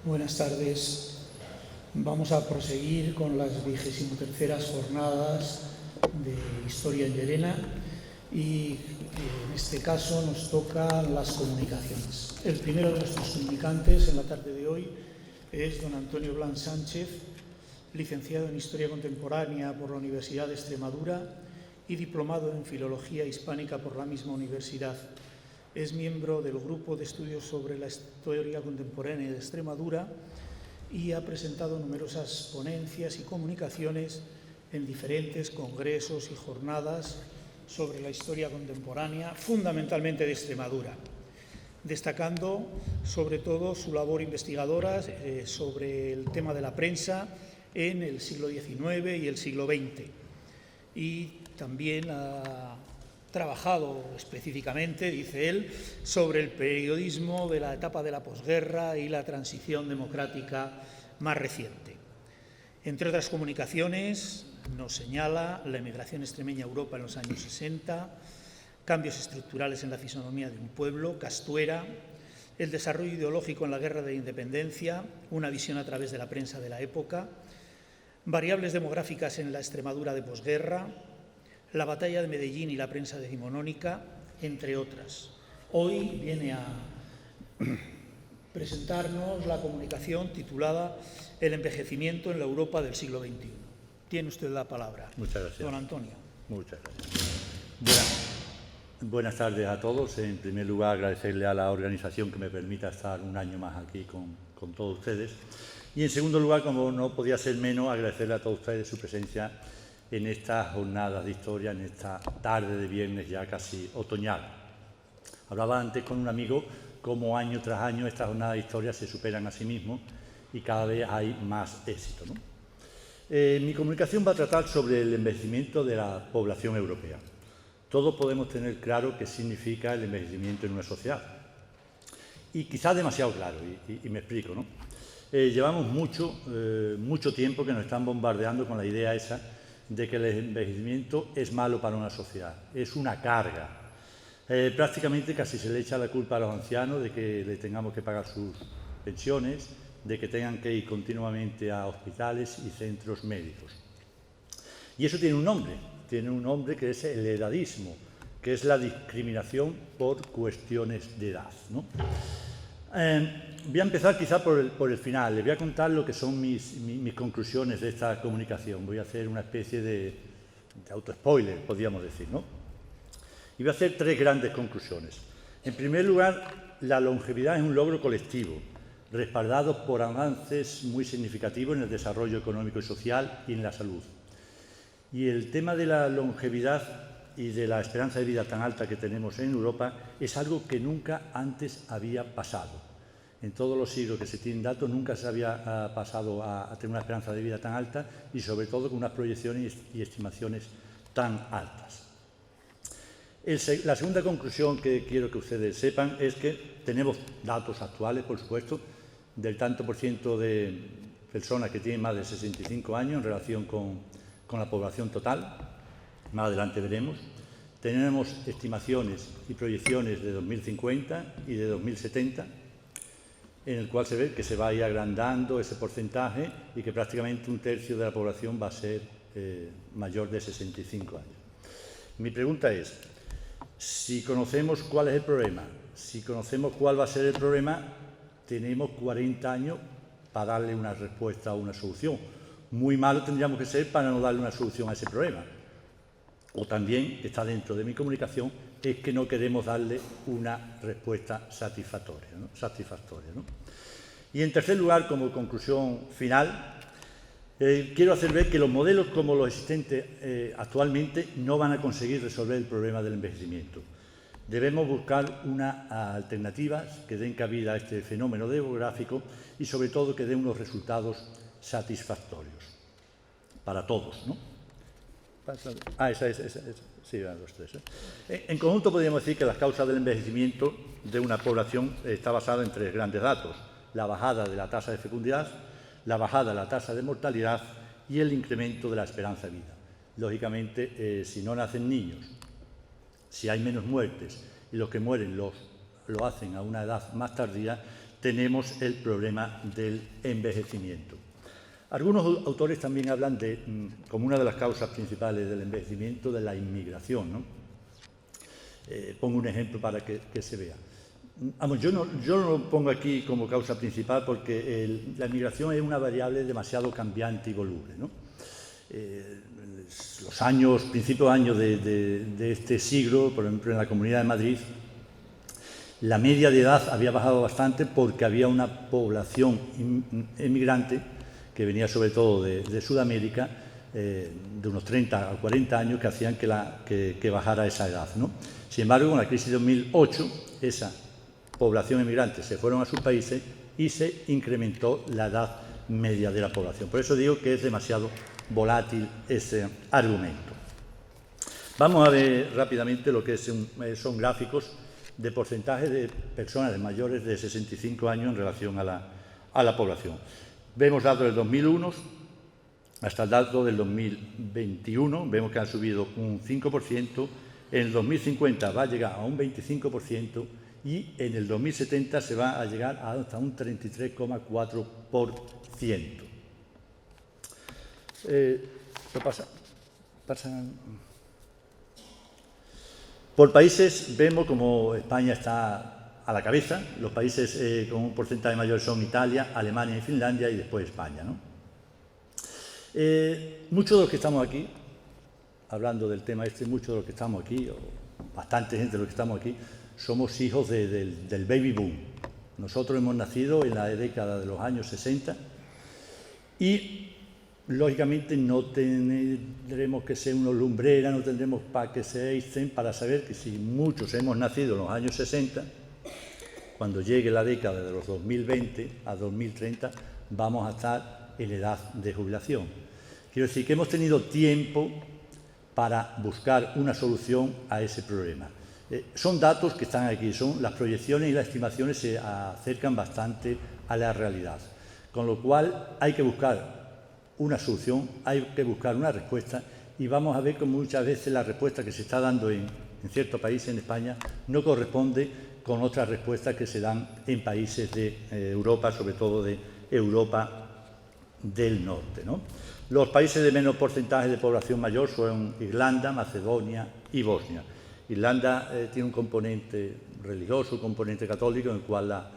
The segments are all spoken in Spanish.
Buenas tardes. Vamos a proseguir con las 23ª jornadas de Historia en Llerena y en este caso nos tocan las comunicaciones. El primero de nuestros comunicantes en la tarde de hoy es don Antonio Blanc Sánchez, licenciado en Historia Contemporánea por la Universidad de Extremadura y diplomado en Filología Hispánica por la misma universidad. Es miembro del Grupo de Estudios sobre la Historia Contemporánea de Extremadura y ha presentado numerosas ponencias y comunicaciones en diferentes congresos y jornadas sobre la historia contemporánea, fundamentalmente de Extremadura, destacando sobre todo su labor investigadora sobre el tema de la prensa en el siglo XIX y el siglo XX. Y también ha trabajado específicamente, dice él, sobre el periodismo de la etapa de la posguerra y la transición democrática más reciente. Entre otras comunicaciones, nos señala la emigración extremeña a Europa en los años 60, cambios estructurales en la fisonomía de un pueblo, Castuera, el desarrollo ideológico en la guerra de independencia, una visión a través de la prensa de la época, variables demográficas en la Extremadura de posguerra, la batalla de Medellín y la prensa decimonónica, entre otras. Hoy viene a presentarnos la comunicación titulada El envejecimiento en la Europa del siglo XXI. Tiene usted la palabra. Muchas gracias. Don Antonio. Muchas gracias. Buenas tardes a todos. En primer lugar, agradecerle a la organización que me permita estar un año más aquí con todos ustedes. Y en segundo lugar, como no podía ser menos, agradecerle a todos ustedes su presencia en estas jornadas de historia, en esta tarde de viernes ya casi otoñal. Hablaba antes con un amigo cómo año tras año estas jornadas de historia se superan a sí mismos y cada vez hay más éxito, ¿no? Mi comunicación va a tratar sobre el envejecimiento de la población europea. Todos podemos tener claro qué significa el envejecimiento en una sociedad. Y quizás demasiado claro, y me explico, ¿no? Llevamos mucho tiempo que nos están bombardeando con la idea esa de que el envejecimiento es malo para una sociedad, es una carga. Prácticamente casi se le echa la culpa a los ancianos de que le tengamos que pagar sus pensiones, de que tengan que ir continuamente a hospitales y centros médicos. Y eso tiene un nombre que es el edadismo, que es la discriminación por cuestiones de edad, ¿no? Voy a empezar quizá por el final. Les voy a contar lo que son mis conclusiones de esta comunicación. Voy a hacer una especie de auto-spoiler, podríamos decir, ¿no? Y voy a hacer tres grandes conclusiones. En primer lugar, la longevidad es un logro colectivo, respaldado por avances muy significativos en el desarrollo económico y social y en la salud. Y el tema de la longevidad y de la esperanza de vida tan alta que tenemos en Europa es algo que nunca antes había pasado. En todos los siglos que se tienen datos nunca se había pasado a tener una esperanza de vida tan alta y sobre todo con unas proyecciones y estimaciones tan altas. La segunda conclusión que quiero que ustedes sepan es que tenemos datos actuales, por supuesto, del tanto por ciento de personas que tienen más de 65 años en relación con la población total. Más adelante veremos. Tenemos estimaciones y proyecciones de 2050 y de 2070, en el cual se ve que se va a ir agrandando ese porcentaje y que prácticamente un tercio de la población va a ser mayor de 65 años. Mi pregunta es, si conocemos cuál es el problema, si conocemos cuál va a ser el problema, tenemos 40 años para darle una respuesta o una solución. Muy malo tendríamos que ser para no darle una solución a ese problema. O también, que está dentro de mi comunicación, es que no queremos darle una respuesta satisfactoria, ¿no? Y en tercer lugar, como conclusión final, quiero hacer ver que los modelos como los existentes actualmente no van a conseguir resolver el problema del envejecimiento. Debemos buscar unas alternativas que den cabida a este fenómeno demográfico y sobre todo que den unos resultados satisfactorios para todos, ¿no? Sí, los tres. En conjunto podríamos decir que las causas del envejecimiento de una población está basada en tres grandes datos: la bajada de la tasa de fecundidad, la bajada de la tasa de mortalidad y el incremento de la esperanza de vida. Lógicamente, si no nacen niños, si hay menos muertes y los que mueren lo hacen a una edad más tardía, tenemos el problema del envejecimiento. Algunos autores también hablan como una de las causas principales del envejecimiento, de la inmigración, ¿no? Pongo un ejemplo para que se vea. Vamos, yo no lo pongo aquí como causa principal porque la inmigración es una variable demasiado cambiante y voluble, ¿no? Los principios años de este siglo, por ejemplo, en la Comunidad de Madrid, la media de edad había bajado bastante porque había una población emigrante que venía sobre todo de Sudamérica, de unos 30 a 40 años, que hacían que bajara esa edad, ¿no? Sin embargo, con la crisis de 2008, esa población emigrante se fueron a sus países y se incrementó la edad media de la población. Por eso digo que es demasiado volátil ese argumento. Vamos a ver rápidamente lo que son gráficos de porcentaje de personas mayores de 65 años en relación a la población. Vemos datos del 2001 hasta el dato del 2021, vemos que han subido un 5%, en el 2050 va a llegar a un 25% y en el 2070 se va a llegar hasta un 33,4%. ¿Qué pasa? Por países vemos como España está a la cabeza. Los países con un porcentaje mayor son Italia, Alemania y Finlandia y después España, ¿no? Muchos de los que estamos aquí, hablando del tema muchos de los que estamos aquí, o bastante gente de los que estamos aquí, somos hijos del baby boom. Nosotros hemos nacido en la década de los años 60 y, lógicamente, no tendremos que ser unos lumbreras, no tendremos para que se Einstein para saber que si muchos hemos nacido en los años 60, cuando llegue la década de los 2020 a 2030, vamos a estar en edad de jubilación. Quiero decir que hemos tenido tiempo para buscar una solución a ese problema. Son datos que están aquí, son las proyecciones y las estimaciones se acercan bastante a la realidad, con lo cual hay que buscar una solución, hay que buscar una respuesta y vamos a ver que muchas veces la respuesta que se está dando en ciertos países, en España, no corresponde con otras respuestas que se dan en países de Europa, sobre todo de Europa del Norte, ¿no? Los países de menos porcentaje de población mayor son Irlanda, Macedonia y Bosnia. Irlanda tiene un componente religioso, un componente católico, en el cual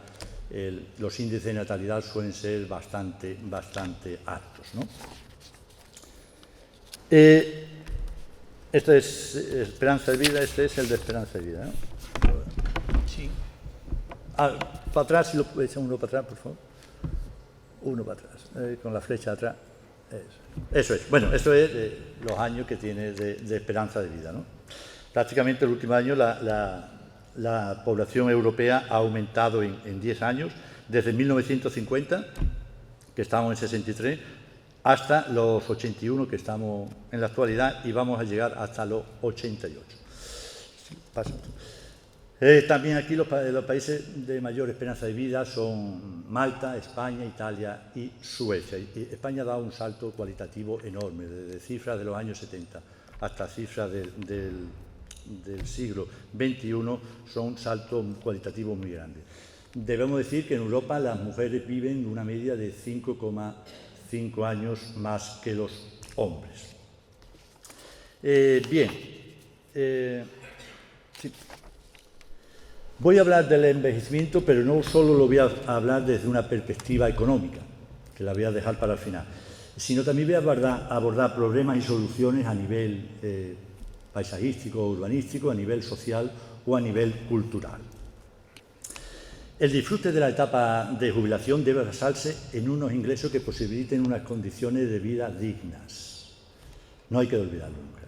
los índices de natalidad suelen ser bastante altos, ¿no? Esta es esperanza de vida, este es el de esperanza de vida, ¿no? Sí. Para atrás, si lo echa uno para atrás, por favor. Uno para atrás, con la flecha atrás. Eso es. Bueno, esto es los años que tiene de esperanza de vida, ¿no? Prácticamente el último año la población europea ha aumentado en 10 años, desde 1950, que estamos en 63, hasta los 81 que estamos en la actualidad y vamos a llegar hasta los 88. También aquí los países de mayor esperanza de vida son Malta, España, Italia y Suecia. Y España ha dado un salto cualitativo enorme, desde cifras de los años 70 hasta cifras del siglo XXI, son saltos cualitativos muy grandes. Debemos decir que en Europa las mujeres viven una media de 5,5 años más que los hombres. Sí. Voy a hablar del envejecimiento, pero no solo lo voy a hablar desde una perspectiva económica, que la voy a dejar para el final, sino también voy a abordar problemas y soluciones a nivel paisajístico, urbanístico, a nivel social o a nivel cultural. El disfrute de la etapa de jubilación debe basarse en unos ingresos que posibiliten unas condiciones de vida dignas. No hay que olvidarlo nunca.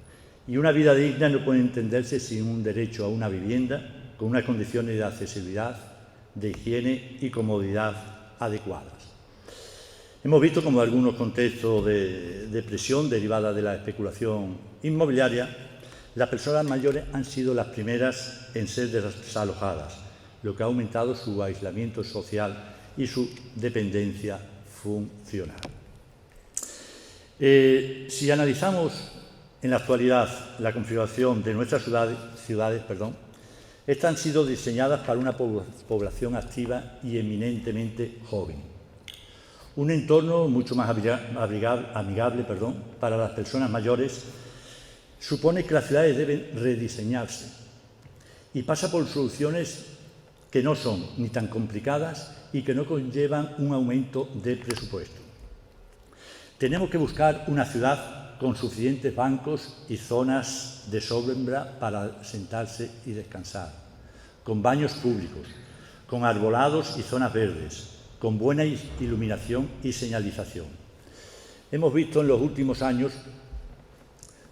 Y una vida digna no puede entenderse sin un derecho a una vivienda con unas condiciones de accesibilidad, de higiene y comodidad adecuadas. Hemos visto como algunos contextos de presión derivada de la especulación inmobiliaria, las personas mayores han sido las primeras en ser desalojadas, lo que ha aumentado su aislamiento social y su dependencia funcional. Si analizamos en la actualidad la configuración de nuestras ciudades, Estas han sido diseñadas para una población activa y eminentemente joven. Un entorno mucho más amigable para las personas mayores supone que las ciudades deben rediseñarse y pasa por soluciones que no son ni tan complicadas y que no conllevan un aumento de presupuesto. Tenemos que buscar una ciudad con suficientes bancos y zonas de sombra para sentarse y descansar, con baños públicos, con arbolados y zonas verdes, con buena iluminación y señalización. Hemos visto en los últimos años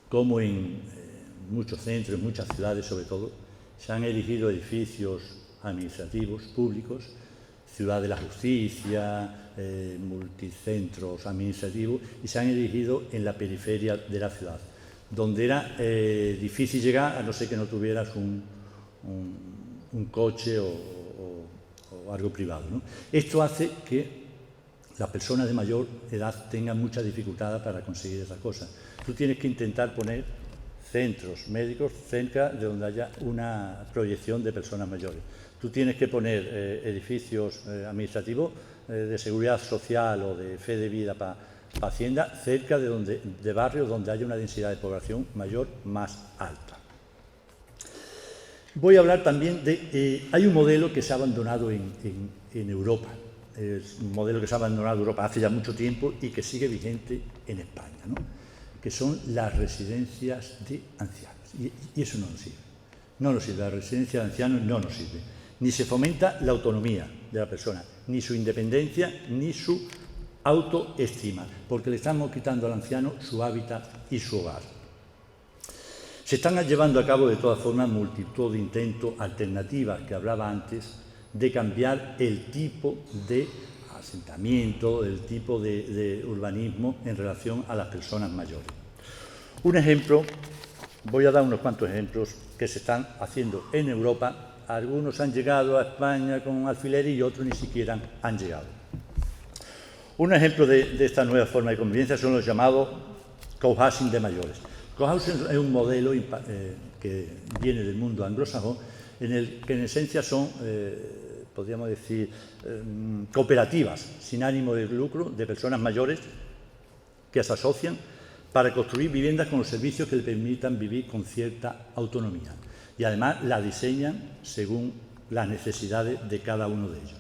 cómo en muchos centros, en muchas ciudades sobre todo, se han erigido edificios administrativos públicos, Ciudad de la Justicia, multicentros administrativos, y se han erigido en la periferia de la ciudad, donde era difícil llegar, a no ser que no tuvieras un coche o algo privado, ¿no? Esto hace que las personas de mayor edad tengan mucha dificultad para conseguir esas cosas. Tú tienes que intentar poner centros médicos cerca de donde haya una proyección de personas mayores. Tú tienes que poner edificios administrativos de seguridad social o de fe de vida para Hacienda cerca de barrios donde haya una densidad de población mayor más alta. Voy a hablar también de... hay un modelo que se ha abandonado en Europa. Es un modelo que se ha abandonado en Europa hace ya mucho tiempo y que sigue vigente en España, ¿no? Que son las residencias de ancianos. Y eso no nos sirve. No nos sirve. La residencia de ancianos no nos sirve. Ni se fomenta la autonomía de la persona, ni su independencia, ni su autoestima, porque le estamos quitando al anciano su hábitat y su hogar. Se están llevando a cabo de todas formas multitud de intentos, alternativas que hablaba antes, de cambiar el tipo de asentamiento, el tipo de urbanismo en relación a las personas mayores. Un ejemplo, voy a dar unos cuantos ejemplos que se están haciendo en Europa. Algunos han llegado a España con alfileres y otros ni siquiera han llegado. Un ejemplo de esta nueva forma de convivencia son los llamados cohousing de mayores. Cohousing es un modelo que viene del mundo anglosajón, en el que en esencia son, podríamos decir, cooperativas sin ánimo de lucro de personas mayores que se asocian para construir viviendas con los servicios que le permitan vivir con cierta autonomía. Y además la diseñan según las necesidades de cada uno de ellos.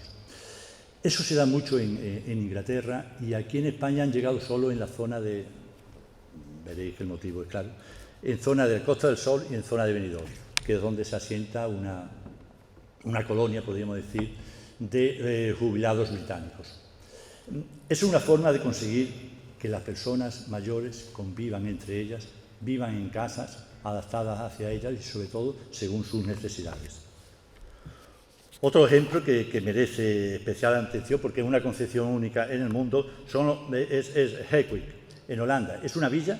Eso se da mucho en Inglaterra, y aquí en España han llegado solo en la zona de, veréis que el motivo es claro, en zona de Costa del Sol y en zona de Benidorm, que es donde se asienta una colonia, podríamos decir, de jubilados británicos. Es una forma de conseguir que las personas mayores convivan entre ellas, vivan en casas adaptadas hacia ellas y, sobre todo, según sus necesidades. Otro ejemplo que merece especial atención, porque es una concepción única en el mundo, es Hekwijk, en Holanda. Es una villa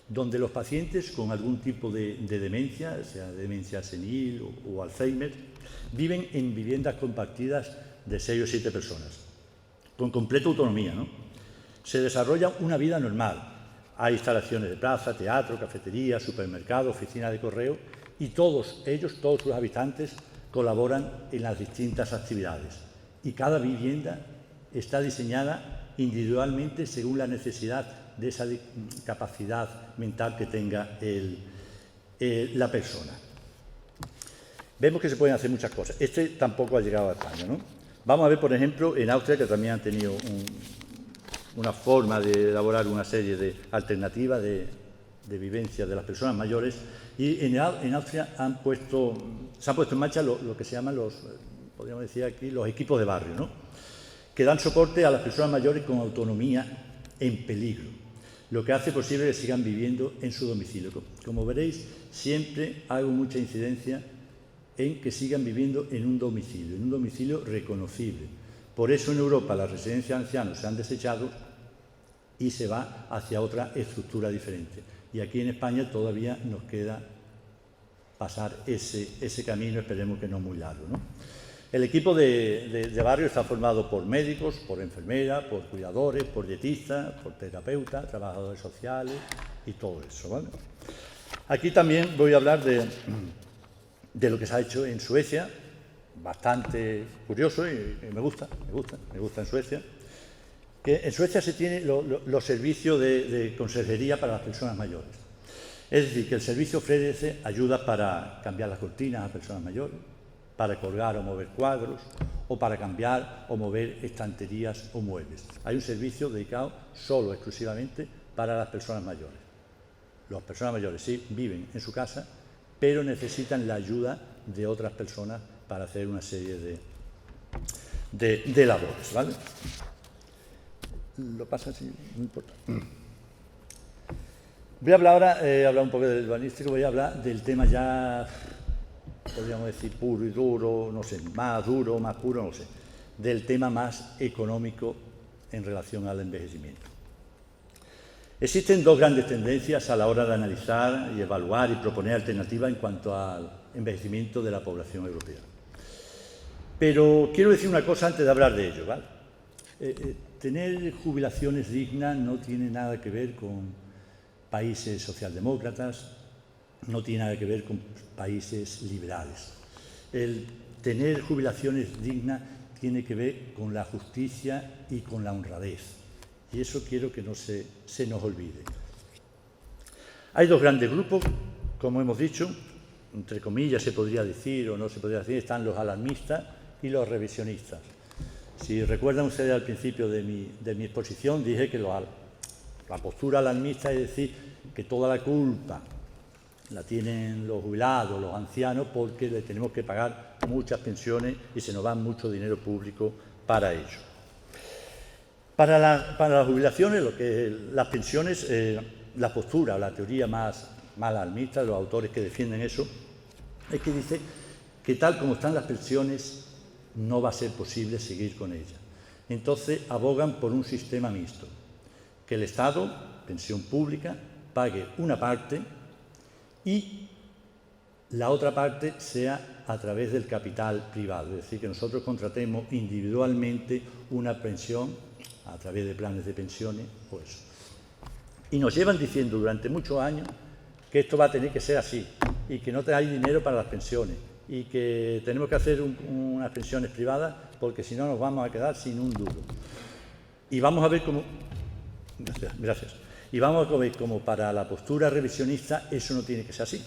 donde los pacientes con algún tipo de demencia, sea demencia senil o Alzheimer, viven en viviendas compartidas de 6 o 7 personas, con completa autonomía, ¿no? Se desarrolla una vida normal. Hay instalaciones de plaza, teatro, cafetería, supermercado, oficina de correo, y todos sus habitantes, colaboran en las distintas actividades. Y cada vivienda está diseñada individualmente según la necesidad de esa capacidad mental que tenga la persona. Vemos que se pueden hacer muchas cosas. Este tampoco ha llegado a España, ¿no? Vamos a ver, por ejemplo, en Austria, que también han tenido una forma de elaborar una serie de alternativas de vivencia de las personas mayores, y en Austria se han puesto en marcha lo que se llaman podríamos decir aquí, los equipos de barrio, ¿no? Que dan soporte a las personas mayores con autonomía en peligro, lo que hace posible que sigan viviendo en su domicilio. Como veréis, siempre hago mucha incidencia en que sigan viviendo en un domicilio reconocible. Por eso en Europa las residencias de ancianos se han desechado y se va hacia otra estructura diferente. Y aquí en España todavía nos queda pasar ese camino, esperemos que no muy largo, ¿no? El equipo de barrio está formado por médicos, por enfermeras, por cuidadores, por dietistas, por terapeutas, trabajadores sociales y todo eso, ¿vale? Aquí también voy a hablar de lo que se ha hecho en Suecia, bastante curioso y me gusta en Suecia, que en Suecia se tienen los servicios de conserjería para las personas mayores. Es decir, que el servicio ofrece ayuda para cambiar las cortinas a personas mayores, para colgar o mover cuadros, o para cambiar o mover estanterías o muebles. Hay un servicio dedicado solo, exclusivamente, para las personas mayores. Las personas mayores sí viven en su casa, pero necesitan la ayuda de otras personas para hacer una serie de labores, ¿vale? Lo pasa así, no importa. Voy a hablar ahora, hablar un poco del urbanístico, voy a hablar del tema ya, podríamos decir, puro y duro, no sé, más duro, más puro, no sé, del tema más económico en relación al envejecimiento. Existen dos grandes tendencias a la hora de analizar y evaluar y proponer alternativas en cuanto al envejecimiento de la población europea. Pero quiero decir una cosa antes de hablar de ello, ¿vale? Tener jubilaciones dignas no tiene nada que ver con países socialdemócratas, no tiene nada que ver con países liberales. El tener jubilaciones dignas tiene que ver con la justicia y con la honradez. Y eso quiero que no se nos olvide. Hay dos grandes grupos, como hemos dicho, entre comillas se podría decir o no se podría decir, están los alarmistas y los revisionistas. Si recuerdan ustedes al principio de mi exposición, dije que la postura alarmista es decir que toda la culpa la tienen los jubilados, los ancianos, porque le tenemos que pagar muchas pensiones y se nos va mucho dinero público para ello. Para las jubilaciones, las pensiones, la postura, la teoría más alarmista de los autores que defienden eso, es que dice que tal como están las pensiones no va a ser posible seguir con ellas. Entonces abogan por un sistema mixto, que el Estado, pensión pública, pague una parte y la otra parte sea a través del capital privado, es decir, que nosotros contratemos individualmente una pensión a través de planes de pensiones o eso. Y nos llevan diciendo durante muchos años que esto va a tener que ser así y que no hay dinero para las pensiones y que tenemos que hacer unas pensiones privadas porque si no nos vamos a quedar sin un duro. Y vamos a ver cómo... Gracias. Y vamos a ver cómo para la postura revisionista eso no tiene que ser así.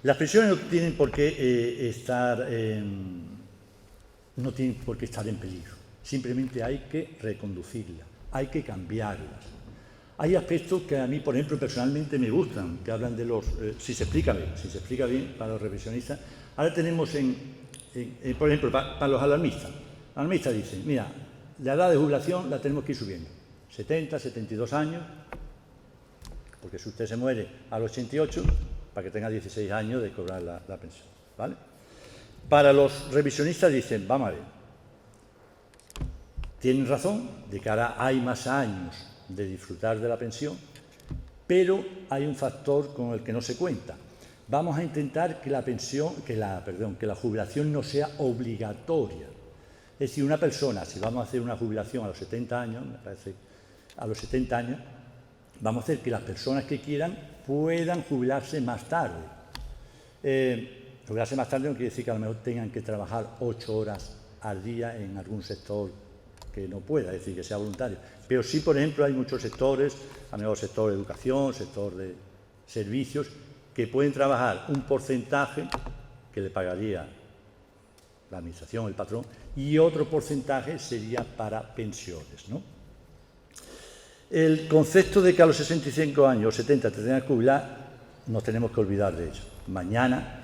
Las pensiones no tienen por qué estar en peligro. Simplemente hay que reconducirlas, hay que cambiarlas. Hay aspectos que a mí, por ejemplo, personalmente me gustan, que hablan de los... si se explica bien para los revisionistas. Ahora tenemos, por ejemplo, para los alarmistas. Los alarmistas dicen, mira, la edad de jubilación la tenemos que ir subiendo. 70, 72 años, porque si usted se muere a los 88, para que tenga 16 años de cobrar la pensión, ¿vale? Para los revisionistas dicen, vamos a ver, tienen razón de que ahora hay más años de disfrutar de la pensión, pero hay un factor con el que no se cuenta. Vamos a intentar que la jubilación no sea obligatoria. Es decir, una persona, si vamos a hacer una jubilación a los 70 años, me parece, a los 70 años, vamos a hacer que las personas que quieran puedan jubilarse más tarde. Jubilarse más tarde no quiere decir que a lo mejor tengan que trabajar 8 horas al día en algún sector que no pueda, es decir, que sea voluntario. Pero sí, por ejemplo, hay muchos sectores, a lo mejor sector de educación, sector de servicios, que pueden trabajar un porcentaje que le pagaría la administración, el patrón, y otro porcentaje sería para pensiones, ¿no? El concepto de que a los 65 años o 70 te tengas que jubilar, nos tenemos que olvidar de ello. Mañana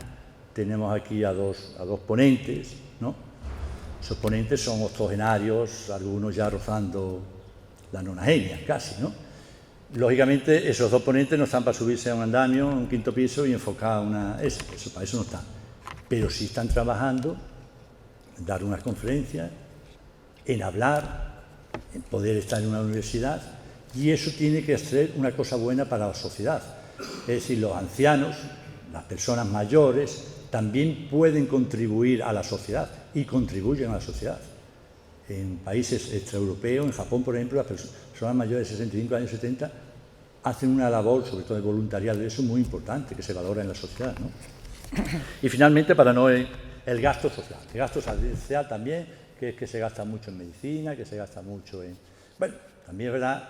tenemos aquí a dos ponentes, ¿no? Esos ponentes son octogenarios, algunos ya rozando la nonagenia, casi, ¿no? Lógicamente, esos dos ponentes no están para subirse a un andamio, a un quinto piso y enfocar para eso no están. Pero sí están trabajando en dar unas conferencias, en hablar, en poder estar en una universidad, y eso tiene que ser una cosa buena para la sociedad. Es decir, los ancianos, las personas mayores, también pueden contribuir a la sociedad y contribuyen a la sociedad. En países extraeuropeos, en Japón, por ejemplo, las personas mayores de 65 años, 70, hacen una labor, sobre todo de voluntariado, eso es muy importante, que se valora en la sociedad, ¿no? Y finalmente, para no el gasto social. El gasto social también, que es que se gasta mucho en medicina, que se gasta mucho en... Bueno, también es verdad,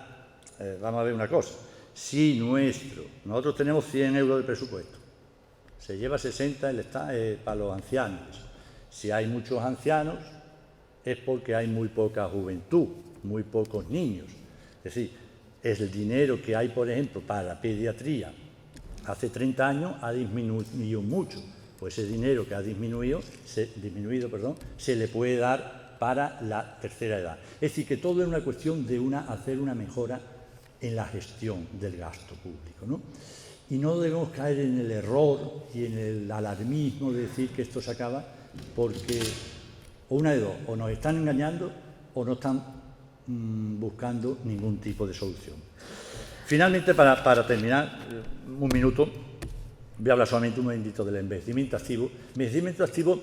vamos a ver una cosa. Si nosotros tenemos 100 euros de presupuesto, se lleva 60 para los ancianos. Si hay muchos ancianos, es porque hay muy poca juventud, muy pocos niños. Es decir, el dinero que hay, por ejemplo, para la pediatría hace 30 años ha disminuido mucho. Pues ese dinero que ha disminuido, se le puede dar para la tercera edad. Es decir, que todo es una cuestión de hacer una mejora en la gestión del gasto público, ¿no? Y no debemos caer en el error y en el alarmismo de decir que esto se acaba, porque o una de dos, o nos están engañando o no están buscando ningún tipo de solución. Finalmente, para terminar, un minuto, voy a hablar solamente un momentito del envejecimiento activo. El envejecimiento activo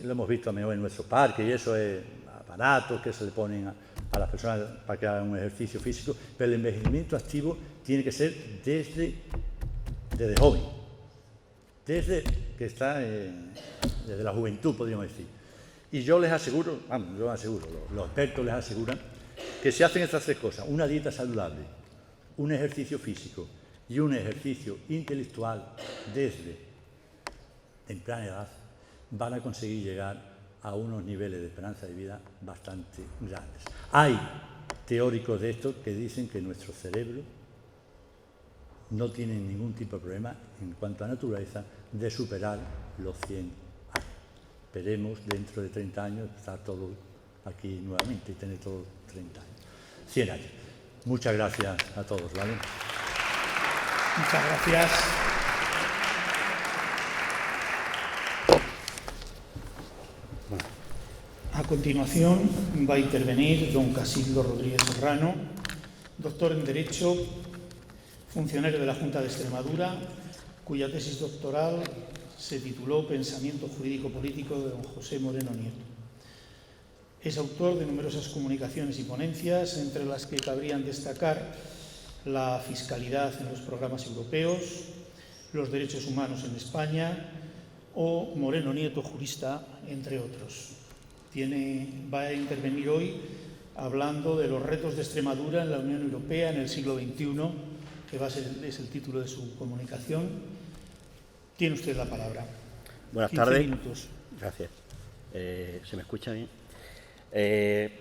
lo hemos visto en nuestro parque, y eso es aparatos que se le ponen a las personas para que hagan un ejercicio físico, pero el envejecimiento activo tiene que ser desde joven, desde que está desde la juventud, podríamos decir. Y yo les aseguro, los expertos les aseguran que si hacen estas tres cosas, una dieta saludable, un ejercicio físico y un ejercicio intelectual desde temprana edad, van a conseguir llegar a unos niveles de esperanza de vida bastante grandes. Hay teóricos de esto que dicen que nuestro cerebro no tiene ningún tipo de problema en cuanto a naturaleza de superar los 100 años. Esperemos dentro de 30 años estar todos aquí nuevamente y tener todos 30 años. 100 años. Muchas gracias a todos, ¿vale? Muchas gracias. A continuación va a intervenir don Casildo Rodríguez Serrano, doctor en Derecho, funcionario de la Junta de Extremadura, cuya tesis doctoral se tituló Pensamiento Jurídico Político de don José Moreno Nieto. Es autor de numerosas comunicaciones y ponencias, entre las que cabrían destacar la fiscalidad en los programas europeos, los derechos humanos en España o Moreno Nieto, jurista, entre otros. Va a intervenir hoy hablando de los retos de Extremadura en la Unión Europea en el siglo XXI, que es el título de su comunicación. Tiene usted la palabra. Buenas tardes. 15 minutos. Gracias. ¿Se me escucha bien?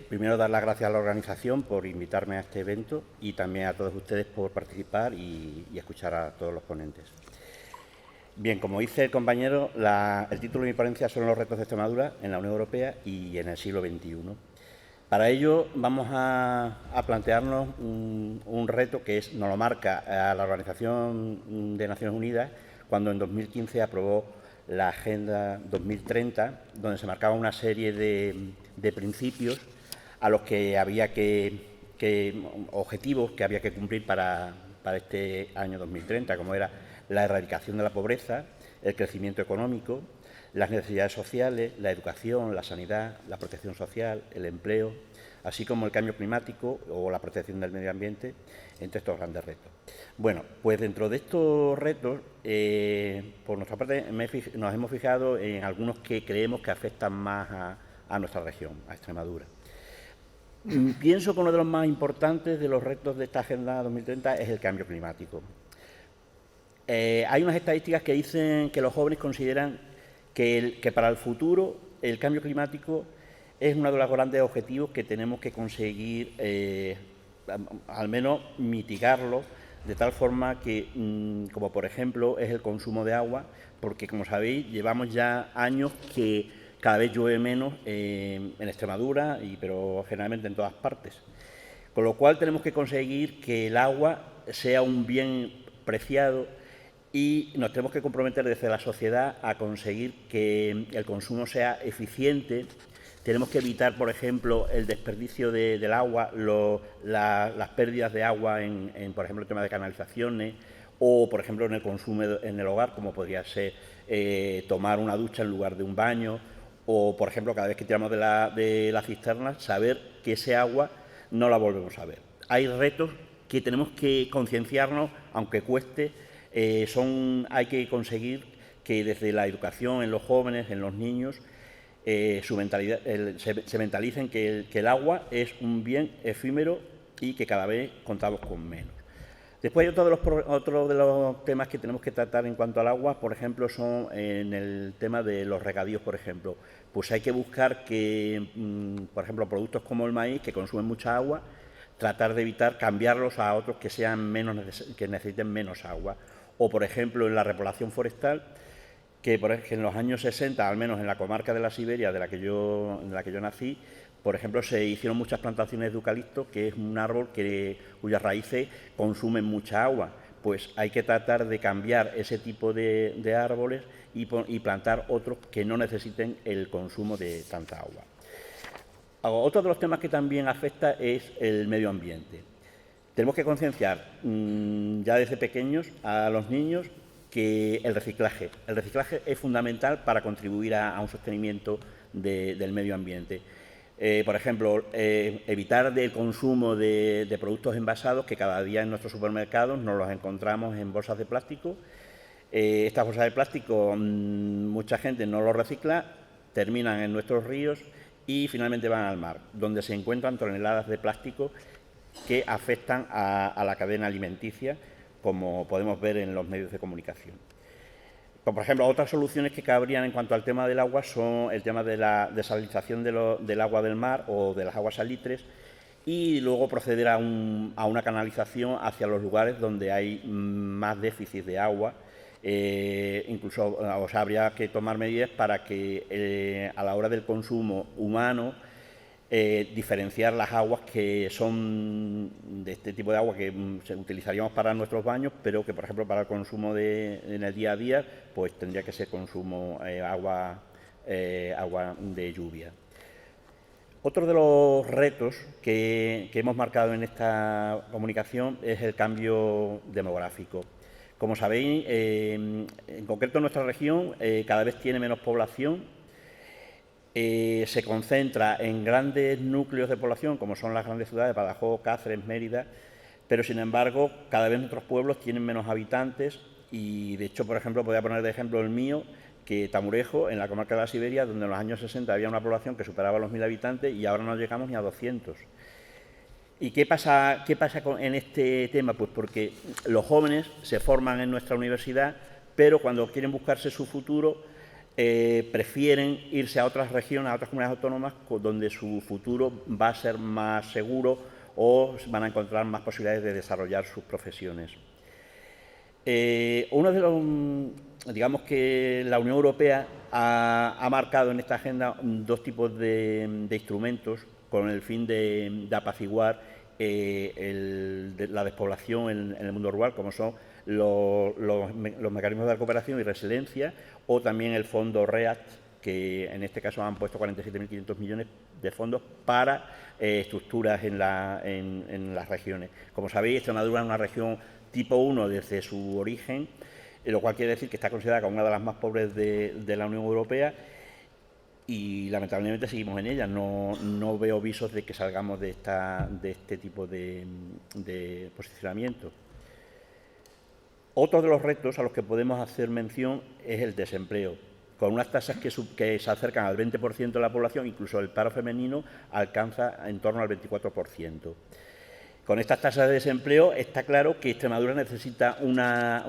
Primero, dar las gracias a la organización por invitarme a este evento y también a todos ustedes por participar y escuchar a todos los ponentes. Bien, como dice el compañero, el título de mi ponencia son los retos de Extremadura en la Unión Europea y en el siglo XXI. Para ello vamos a plantearnos un reto que nos lo marca la Organización de Naciones Unidas cuando en 2015 aprobó la Agenda 2030, donde se marcaba una serie de principios a los que había objetivos que había que cumplir para este año 2030, como era la erradicación de la pobreza, el crecimiento económico, las necesidades sociales, la educación, la sanidad, la protección social, el empleo, así como el cambio climático o la protección del medio ambiente, entre estos grandes retos. Bueno, pues dentro de estos retos, por nuestra parte, nos hemos fijado en algunos que creemos que afectan más a nuestra región, a Extremadura. Pienso que uno de los más importantes de los retos de esta Agenda 2030 es el cambio climático. Hay unas estadísticas que dicen que los jóvenes consideran que para el futuro el cambio climático es uno de los grandes objetivos que tenemos que conseguir, al menos mitigarlo, de tal forma que, como por ejemplo, es el consumo de agua, porque como sabéis, llevamos ya años que cada vez llueve menos en Extremadura, pero generalmente en todas partes. Con lo cual tenemos que conseguir que el agua sea un bien preciado y nos tenemos que comprometer desde la sociedad a conseguir que el consumo sea eficiente. Tenemos que evitar, por ejemplo, el desperdicio del agua, las pérdidas de agua por ejemplo, el tema de canalizaciones o, por ejemplo, en el consumo en el hogar, como podría ser tomar una ducha en lugar de un baño o, por ejemplo, cada vez que tiramos de la cisterna, saber que ese agua no la volvemos a ver. Hay retos que tenemos que concienciarnos, aunque cueste. Hay que conseguir que desde la educación en los jóvenes, en los niños, se mentalicen que el agua es un bien efímero y que cada vez contamos con menos. Después, otro de los temas que tenemos que tratar en cuanto al agua, por ejemplo, son en el tema de los regadíos, por ejemplo. Pues hay que buscar que, por ejemplo, productos como el maíz, que consumen mucha agua, tratar de evitar cambiarlos a otros que que necesiten menos agua. O, por ejemplo, en la repoblación forestal, que en los años 60, al menos en la comarca de la Siberia, en la que yo nací, por ejemplo, se hicieron muchas plantaciones de eucalipto, que es un árbol cuyas raíces consumen mucha agua. Pues hay que tratar de cambiar ese tipo de árboles y plantar otros que no necesiten el consumo de tanta agua. Otro de los temas que también afecta es el medio ambiente. Tenemos que concienciar ya desde pequeños a los niños que el reciclaje es fundamental para contribuir a un sostenimiento del medio ambiente. Por ejemplo, evitar el consumo de productos envasados, que cada día en nuestros supermercados nos los encontramos en bolsas de plástico. Estas bolsas de plástico, mucha gente no los recicla, terminan en nuestros ríos y finalmente van al mar, donde se encuentran toneladas de plástico que afectan a la cadena alimenticia, como podemos ver en los medios de comunicación. Por ejemplo, otras soluciones que cabrían en cuanto al tema del agua son el tema de la desalinización del agua del mar o de las aguas salitres y luego proceder a una canalización hacia los lugares donde hay más déficit de agua. Incluso habría que tomar medidas para que a la hora del consumo humano diferenciar las aguas que son de este tipo de agua que utilizaríamos para nuestros baños, pero que, por ejemplo, para el consumo en el día a día, pues tendría que ser consumo agua de lluvia. Otro de los retos que hemos marcado en esta comunicación es el cambio demográfico. Como sabéis, en concreto nuestra región cada vez tiene menos población. Se concentra en grandes núcleos de población, como son las grandes ciudades, Badajoz, Cáceres, Mérida, pero sin embargo cada vez nuestros pueblos tienen menos habitantes y de hecho, por ejemplo, podría poner de ejemplo el mío, que Tamurejo, en la comarca de la Siberia, donde en los años 60 había una población que superaba los 1000 habitantes y ahora no llegamos ni a 200. ¿Y qué pasa en este tema? Pues porque los jóvenes se forman en nuestra universidad, pero cuando quieren buscarse su futuro prefieren irse a otras regiones, a otras comunidades autónomas, donde su futuro va a ser más seguro o van a encontrar más posibilidades de desarrollar sus profesiones. Digamos que la Unión Europea ha marcado en esta agenda dos tipos de instrumentos con el fin de apaciguar la despoblación en el mundo rural, como son los mecanismos de cooperación y resiliencia, o también el fondo REACT, que en este caso han puesto 47.500 millones de fondos para estructuras en las regiones. Como sabéis, Extremadura es una región tipo 1 desde su origen, lo cual quiere decir que está considerada como una de las más pobres de la Unión Europea y lamentablemente seguimos en ella. No veo visos de que salgamos de este tipo de posicionamiento. Otro de los retos a los que podemos hacer mención es el desempleo, con unas tasas que se acercan al 20% de la población, incluso el paro femenino alcanza en torno al 24%. Con estas tasas de desempleo está claro que Extremadura necesita una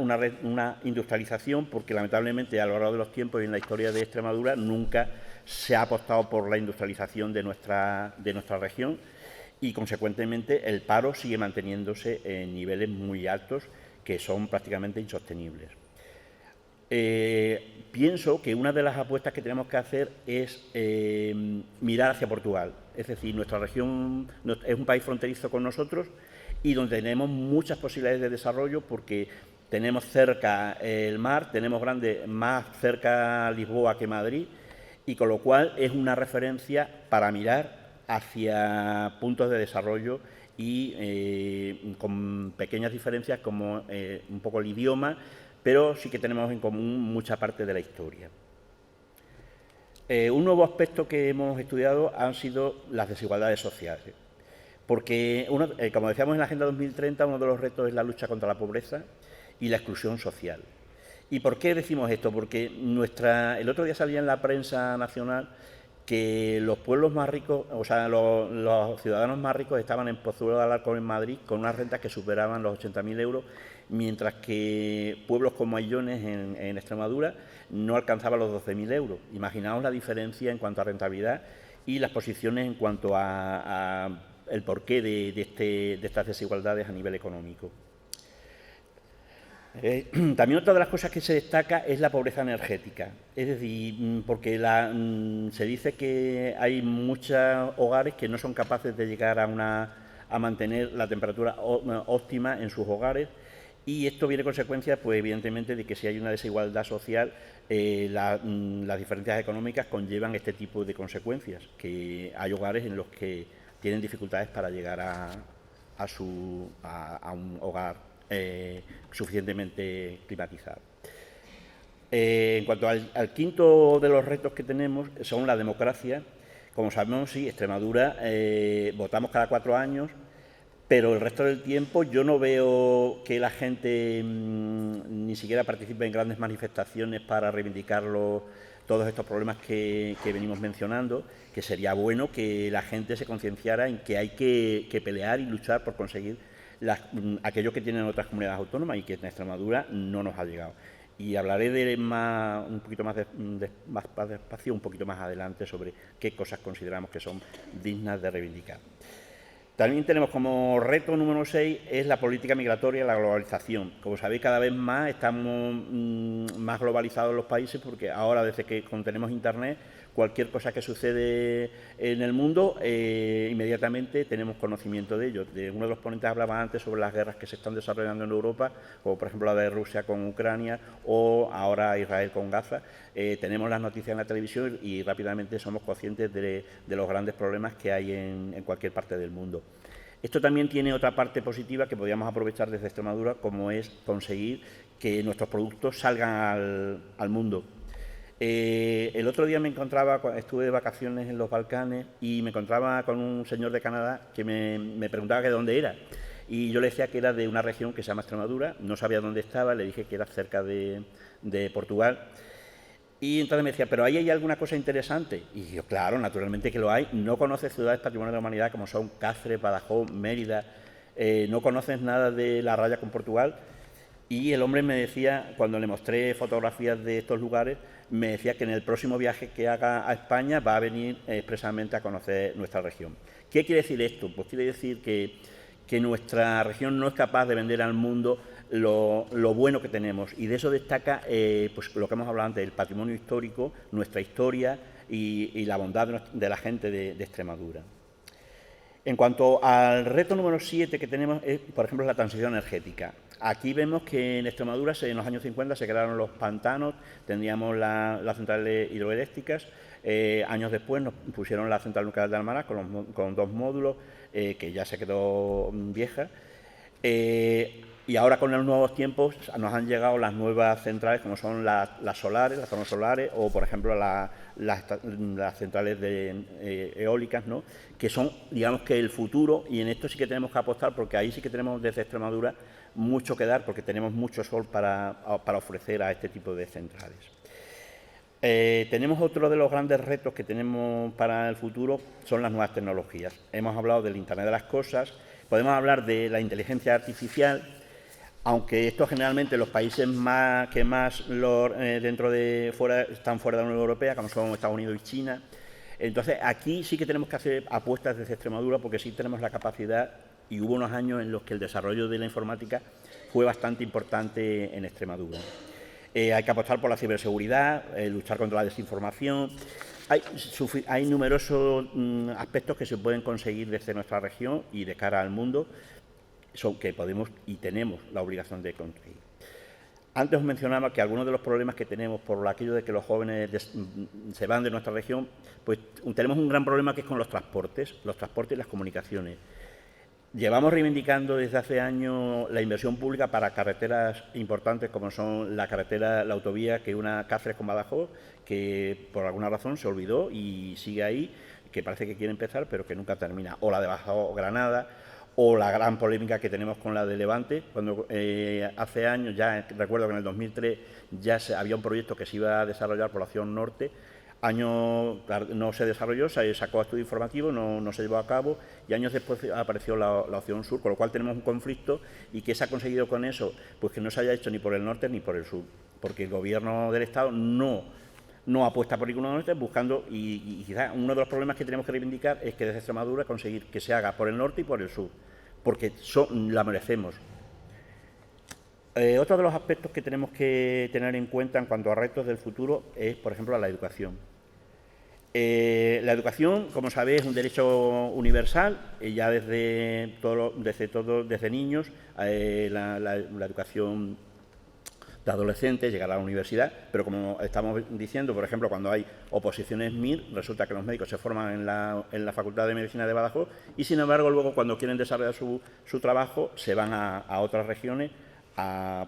industrialización, porque lamentablemente a lo largo de los tiempos y en la historia de Extremadura nunca se ha apostado por la industrialización de nuestra región y consecuentemente el paro sigue manteniéndose en niveles muy altos que son prácticamente insostenibles. Pienso que una de las apuestas que tenemos que hacer es mirar hacia Portugal. Es decir, nuestra región es un país fronterizo con nosotros y donde tenemos muchas posibilidades de desarrollo porque tenemos cerca el mar, tenemos más cerca Lisboa que Madrid y con lo cual es una referencia para mirar hacia puntos de desarrollo y con pequeñas diferencias como un poco el idioma, pero sí que tenemos en común mucha parte de la historia. Un nuevo aspecto que hemos estudiado han sido las desigualdades sociales, porque, como decíamos en la Agenda 2030, uno de los retos es la lucha contra la pobreza y la exclusión social. ¿Y por qué decimos esto? Porque el otro día salía en la prensa nacional que los pueblos más ricos, o sea, los ciudadanos más ricos estaban en Pozuelo de Alarcón, en Madrid, con unas rentas que superaban los 80.000 euros, mientras que pueblos como Aillones, en Extremadura, no alcanzaban los 12.000 euros. Imaginaos la diferencia en cuanto a rentabilidad y las posiciones en cuanto a el porqué de estas desigualdades a nivel económico. También otra de las cosas que se destaca es la pobreza energética, es decir, porque se dice que hay muchos hogares que no son capaces de llegar a mantener la temperatura óptima en sus hogares, y esto viene consecuencia, pues evidentemente, de que si hay una desigualdad social, las diferencias económicas conllevan este tipo de consecuencias, que hay hogares en los que tienen dificultades para llegar a un hogar suficientemente climatizado. En cuanto al quinto de los retos que tenemos, son la democracia. Como sabemos, sí, Extremadura votamos cada 4 años, pero el resto del tiempo yo no veo que la gente ni siquiera participe en grandes manifestaciones para reivindicar todos estos problemas que venimos mencionando, que sería bueno que la gente se concienciara en que hay que pelear y luchar por conseguir aquello que tienen otras comunidades autónomas y que en Extremadura no nos ha llegado. Y hablaré un poquito más despacio, un poquito más adelante, sobre qué cosas consideramos que son dignas de reivindicar. También tenemos como reto número 6 es la política migratoria y la globalización. Como sabéis, cada vez más estamos más globalizados los países, porque ahora, desde que tenemos Internet, cualquier cosa que sucede en el mundo, inmediatamente tenemos conocimiento de ello. Uno de los ponentes hablaba antes sobre las guerras que se están desarrollando en Europa, como por ejemplo la de Rusia con Ucrania o ahora Israel con Gaza. Tenemos las noticias en la televisión y rápidamente somos conscientes de los grandes problemas que hay en cualquier parte del mundo. Esto también tiene otra parte positiva que podríamos aprovechar desde Extremadura, como es conseguir que nuestros productos salgan al mundo. El otro día estuve de vacaciones en los Balcanes y me encontraba con un señor de Canadá que me preguntaba que de dónde era. Y yo le decía que era de una región que se llama Extremadura, no sabía dónde estaba, le dije que era cerca de Portugal. Y entonces me decía, ¿pero ahí hay alguna cosa interesante? Y yo, claro, naturalmente que lo hay. No conoces ciudades patrimonio de la humanidad como son Cáceres, Badajoz, Mérida, no conoces nada de la raya con Portugal. Y el hombre me decía, cuando le mostré fotografías de estos lugares, me decía que en el próximo viaje que haga a España va a venir expresamente a conocer nuestra región. ¿Qué quiere decir esto? Pues quiere decir que nuestra región no es capaz de vender al mundo lo bueno que tenemos, y de eso destaca pues lo que hemos hablado antes, el patrimonio histórico, nuestra historia y la bondad de la gente de Extremadura. En cuanto al reto número 7 que tenemos, es, por ejemplo, la transición energética. Aquí vemos que en Extremadura en los años 50 se crearon los pantanos, tendríamos las centrales hidroeléctricas, años después nos pusieron la central nuclear de Almaraz con 2 módulos, que ya se quedó vieja. Y ahora, con los nuevos tiempos, nos han llegado las nuevas centrales, como son las solares, las zonas solares, o por ejemplo las centrales eólicas, ¿no?, que son, digamos, que el futuro, y en esto sí que tenemos que apostar, porque ahí sí que tenemos desde Extremadura mucho que dar, porque tenemos mucho sol para ofrecer a este tipo de centrales. Tenemos otro de los grandes retos que tenemos para el futuro, son las nuevas tecnologías. Hemos hablado del Internet de las cosas, podemos hablar de la inteligencia artificial, aunque esto generalmente los países que más están fuera de la Unión Europea, como son Estados Unidos y China. Entonces, aquí sí que tenemos que hacer apuestas desde Extremadura, porque sí tenemos la capacidad, y hubo unos años en los que el desarrollo de la informática fue bastante importante en Extremadura. Hay que apostar por la ciberseguridad, luchar contra la desinformación. Hay numerosos aspectos que se pueden conseguir desde nuestra región y de cara al mundo, que podemos y tenemos la obligación de conseguir. Antes os mencionaba que algunos de los problemas que tenemos por aquello de que los jóvenes se van de nuestra región, pues tenemos un gran problema, que es con los transportes y las comunicaciones. Llevamos reivindicando desde hace años la inversión pública para carreteras importantes, como son la autovía que une Cáceres con Badajoz, que por alguna razón se olvidó y sigue ahí, que parece que quiere empezar, pero que nunca termina. O la de Badajoz-Granada, o la gran polémica que tenemos con la de Levante, cuando hace años, ya recuerdo que en el 2003 ya había un proyecto que se iba a desarrollar por la Opción Norte, no se desarrolló, se sacó estudio informativo, no se llevó a cabo y años después apareció la opción sur, con lo cual tenemos un conflicto. ¿Y qué se ha conseguido con eso? Pues que no se haya hecho ni por el norte ni por el sur, porque el Gobierno del Estado no apuesta por ninguno de los norte, buscando, y quizás uno de los problemas que tenemos que reivindicar es que desde Extremadura conseguir que se haga por el norte y por el sur, porque la merecemos. Otro de los aspectos que tenemos que tener en cuenta en cuanto a retos del futuro es, por ejemplo, la educación. La educación, como sabéis, es un derecho universal, ya desde niños, la educación de adolescentes, llegar a la universidad, pero como estamos diciendo, por ejemplo, cuando hay oposiciones MIR, resulta que los médicos se forman en la Facultad de Medicina de Badajoz y, sin embargo, luego cuando quieren desarrollar su trabajo se van a otras regiones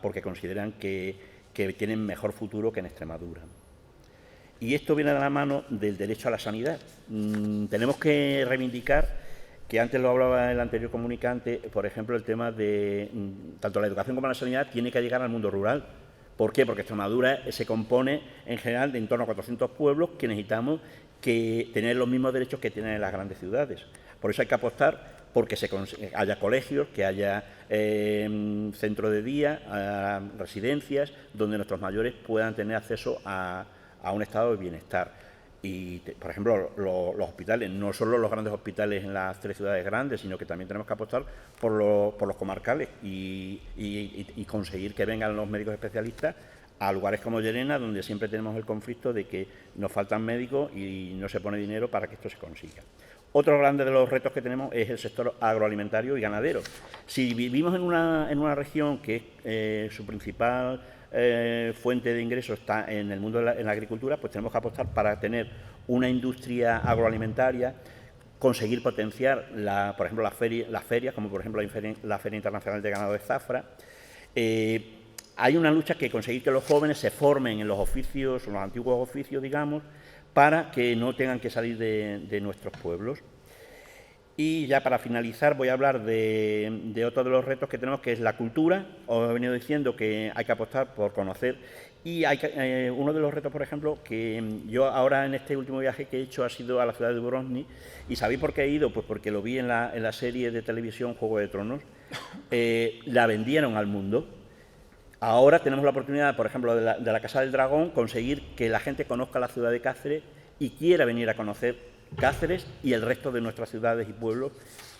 porque consideran que tienen mejor futuro que en Extremadura. Y esto viene de la mano del derecho a la sanidad. Tenemos que reivindicar, que antes lo hablaba el anterior comunicante, por ejemplo, el tema de tanto la educación como la sanidad tiene que llegar al mundo rural. ¿Por qué? Porque Extremadura se compone en general de en torno a 400 pueblos que necesitamos tener los mismos derechos que tienen en las grandes ciudades. Por eso hay que apostar porque haya colegios, que haya centros de día, residencias, donde nuestros mayores puedan tener acceso a un estado de bienestar. Y, por ejemplo, los hospitales, no solo los grandes hospitales en las 3 ciudades grandes, sino que también tenemos que apostar por los comarcales y conseguir que vengan los médicos especialistas a lugares como Llerena, donde siempre tenemos el conflicto de que nos faltan médicos y no se pone dinero para que esto se consiga. Otro grande de los retos que tenemos es el sector agroalimentario y ganadero. Si vivimos en una región que su principal fuente de ingresos está en el mundo de la agricultura, pues tenemos que apostar para tener una industria agroalimentaria, conseguir potenciar, por ejemplo, las ferias, como por ejemplo la Feria Internacional de Ganado de Zafra. Hay una lucha que conseguir que los jóvenes se formen en los oficios, en los antiguos oficios, digamos, para que no tengan que salir de nuestros pueblos. Y ya para finalizar voy a hablar de otro de los retos que tenemos, que es la cultura. Os he venido diciendo que hay que apostar por conocer. Y uno de los retos, por ejemplo, que yo ahora en este último viaje que he hecho ha sido a la ciudad de Dubrovnik. ¿Y sabéis por qué he ido? Pues porque lo vi en la serie de televisión Juego de Tronos. La vendieron al mundo. Ahora tenemos la oportunidad, por ejemplo, de la Casa del Dragón, conseguir que la gente conozca la ciudad de Cáceres y quiera venir a conocer Cáceres y el resto de nuestras ciudades y pueblos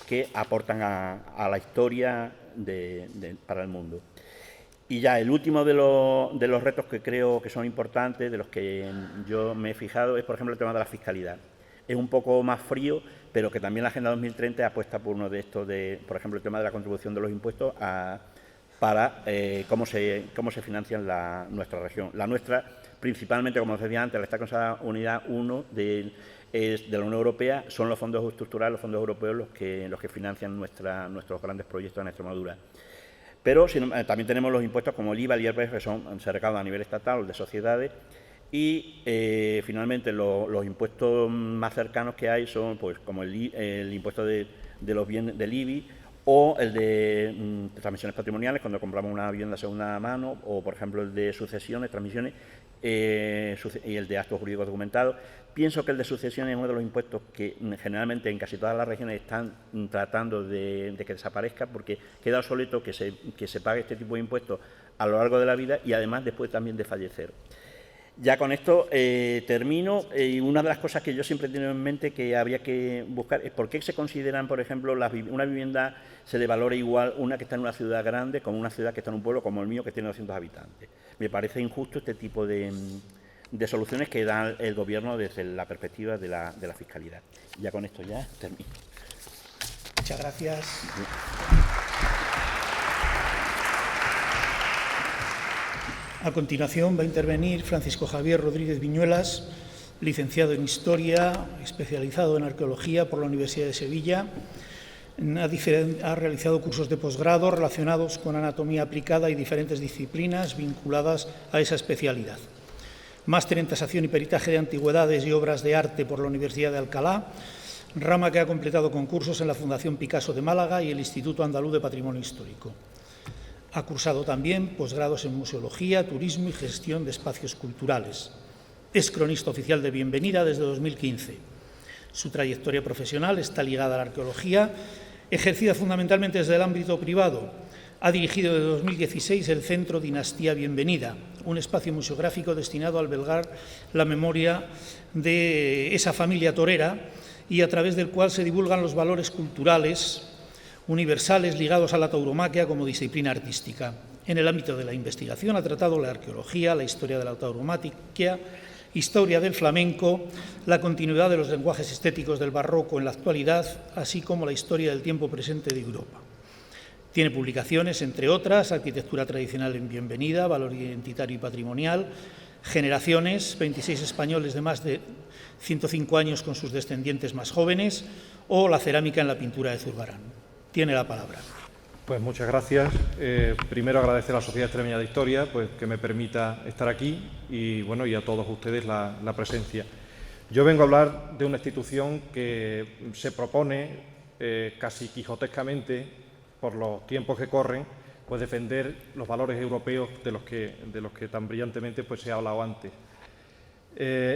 que aportan a la historia para el mundo. Y ya el último de los retos que creo que son importantes, de los que yo me he fijado, es, por ejemplo, el tema de la fiscalidad. Es un poco más frío, pero que también la Agenda 2030 apuesta por uno de estos, por ejemplo, el tema de la contribución de los impuestos para cómo se financia nuestra región. La nuestra, principalmente, como os decía antes, está considerada unidad 1 de la Unión Europea, son los fondos estructurales, los fondos europeos los que financian nuestros grandes proyectos en Extremadura. Pero también tenemos los impuestos como el IVA y el IRPF, que se recaudan a nivel estatal, de sociedades, y finalmente los impuestos más cercanos que hay son, pues, como el impuesto de los bienes del IBI, o el de transmisiones patrimoniales, cuando compramos una vivienda de segunda mano, o, por ejemplo, el de sucesiones, transmisiones, y el de actos jurídicos documentados. Pienso que el de sucesiones es uno de los impuestos que generalmente en casi todas las regiones están tratando de que desaparezca, porque queda obsoleto que se pague este tipo de impuestos a lo largo de la vida y además después también de fallecer. Ya con esto termino, y una de las cosas que yo siempre he tenido en mente que habría que buscar es por qué se consideran, por ejemplo, una vivienda se le valora igual una que está en una ciudad grande como una ciudad que está en un pueblo como el mío que tiene 200 habitantes. Me parece injusto este tipo de soluciones que da el Gobierno desde la perspectiva de la fiscalidad. Ya con esto ya termino. Muchas gracias. A continuación va a intervenir Francisco Javier Rodríguez Viñuelas, licenciado en Historia, especializado en Arqueología por la Universidad de Sevilla. Ha realizado cursos de posgrado relacionados con anatomía aplicada y diferentes disciplinas vinculadas a esa especialidad. Máster en Tasación y Peritaje de Antigüedades y Obras de Arte por la Universidad de Alcalá. rama que ha completado concursos en la Fundación Picasso de Málaga y el Instituto Andaluz de Patrimonio Histórico. Ha cursado también posgrados en Museología, Turismo y Gestión de Espacios Culturales. Es cronista oficial de Bienvenida desde 2015. Su trayectoria profesional está ligada a la arqueología, ejercida fundamentalmente desde el ámbito privado. Ha dirigido desde 2016 el Centro Dinastía Bienvenida, un espacio museográfico destinado a albergar la memoria de esa familia torera y a través del cual se divulgan los valores culturales universales ligados a la tauromaquia como disciplina artística. En el ámbito de la investigación ha tratado la arqueología, la historia de la tauromaquia, historia del flamenco, la continuidad de los lenguajes estéticos del barroco en la actualidad, así como la historia del tiempo presente de Europa. Tiene publicaciones, entre otras, Arquitectura tradicional en Bienvenida, Valor identitario y patrimonial, Generaciones, 26 españoles de más de 105 años con sus descendientes más jóvenes, o La cerámica en la pintura de Zurbarán. Tiene la palabra. Pues muchas gracias. Primero agradecer a la Sociedad Extremeña de Historia pues, que me permita estar aquí y, bueno, y a todos ustedes la presencia. Yo vengo a hablar de una institución que se propone casi quijotescamente, por los tiempos que corren, pues defender los valores europeos de los que tan brillantemente pues, se ha hablado antes.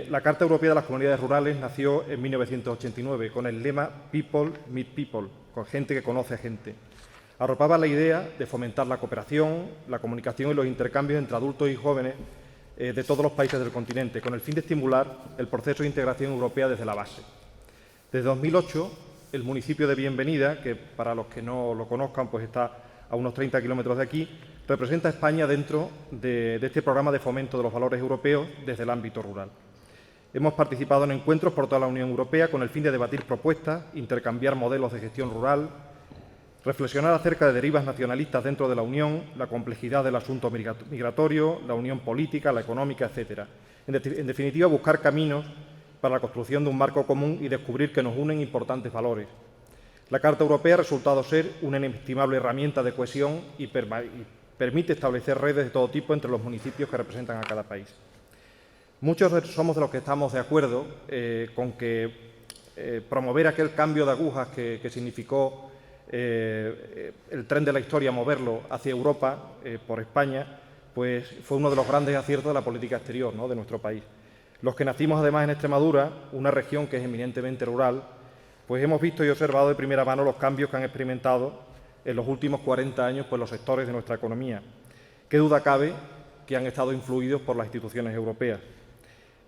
La Carta Europea de las Comunidades Rurales nació en 1989 con el lema People Meet People, con gente que conoce a gente. Arropaba la idea de fomentar la cooperación, la comunicación y los intercambios entre adultos y jóvenes de todos los países del continente, con el fin de estimular el proceso de integración europea desde la base. Desde 2008, el municipio de Bienvenida, que para los que no lo conozcan, pues está a unos 30 kilómetros de aquí, representa a España dentro de este programa de fomento de los valores europeos desde el ámbito rural. Hemos participado en encuentros por toda la Unión Europea con el fin de debatir propuestas, intercambiar modelos de gestión rural, reflexionar acerca de derivas nacionalistas dentro de la Unión, la complejidad del asunto migratorio, la unión política, la económica, etc. En definitiva, buscar caminos para la construcción de un marco común y descubrir que nos unen importantes valores. La Carta Europea ha resultado ser una inestimable herramienta de cohesión y permite establecer redes de todo tipo entre los municipios que representan a cada país. Muchos somos de los que estamos de acuerdo con que promover aquel cambio de agujas que significó el tren de la historia, moverlo hacia Europa por España, pues fue uno de los grandes aciertos de la política exterior, ¿no?, de nuestro país. Los que nacimos además en Extremadura, una región que es eminentemente rural, pues hemos visto y observado de primera mano los cambios que han experimentado en los últimos 40 años pues, los sectores de nuestra economía. Qué duda cabe que han estado influidos por las instituciones europeas.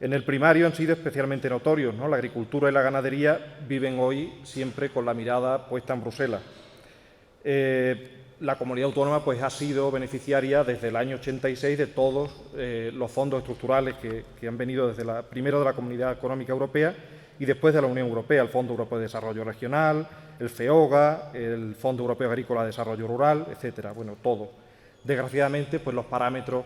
En el primario han sido especialmente notorios, ¿no? La agricultura y la ganadería viven hoy siempre con la mirada puesta en Bruselas. La comunidad autónoma pues, ha sido beneficiaria desde el año 86 de todos los fondos estructurales que han venido primero de la Comunidad Económica Europea y después de la Unión Europea, el Fondo Europeo de Desarrollo Regional, el FEOGA, el Fondo Europeo Agrícola de Desarrollo Rural, etcétera. Bueno, todo. Desgraciadamente, pues los parámetros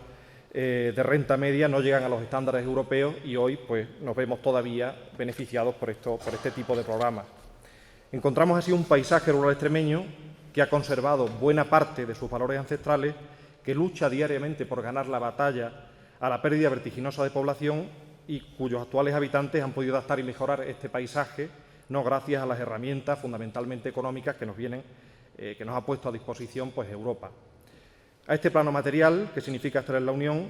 de renta media no llegan a los estándares europeos y hoy pues, nos vemos todavía beneficiados por este tipo de programas. Encontramos así un paisaje rural extremeño que ha conservado buena parte de sus valores ancestrales, que lucha diariamente por ganar la batalla a la pérdida vertiginosa de población y cuyos actuales habitantes han podido adaptar y mejorar este paisaje, no gracias a las herramientas fundamentalmente económicas que nos ha puesto a disposición pues, Europa. A este plano material, que significa estar en la Unión,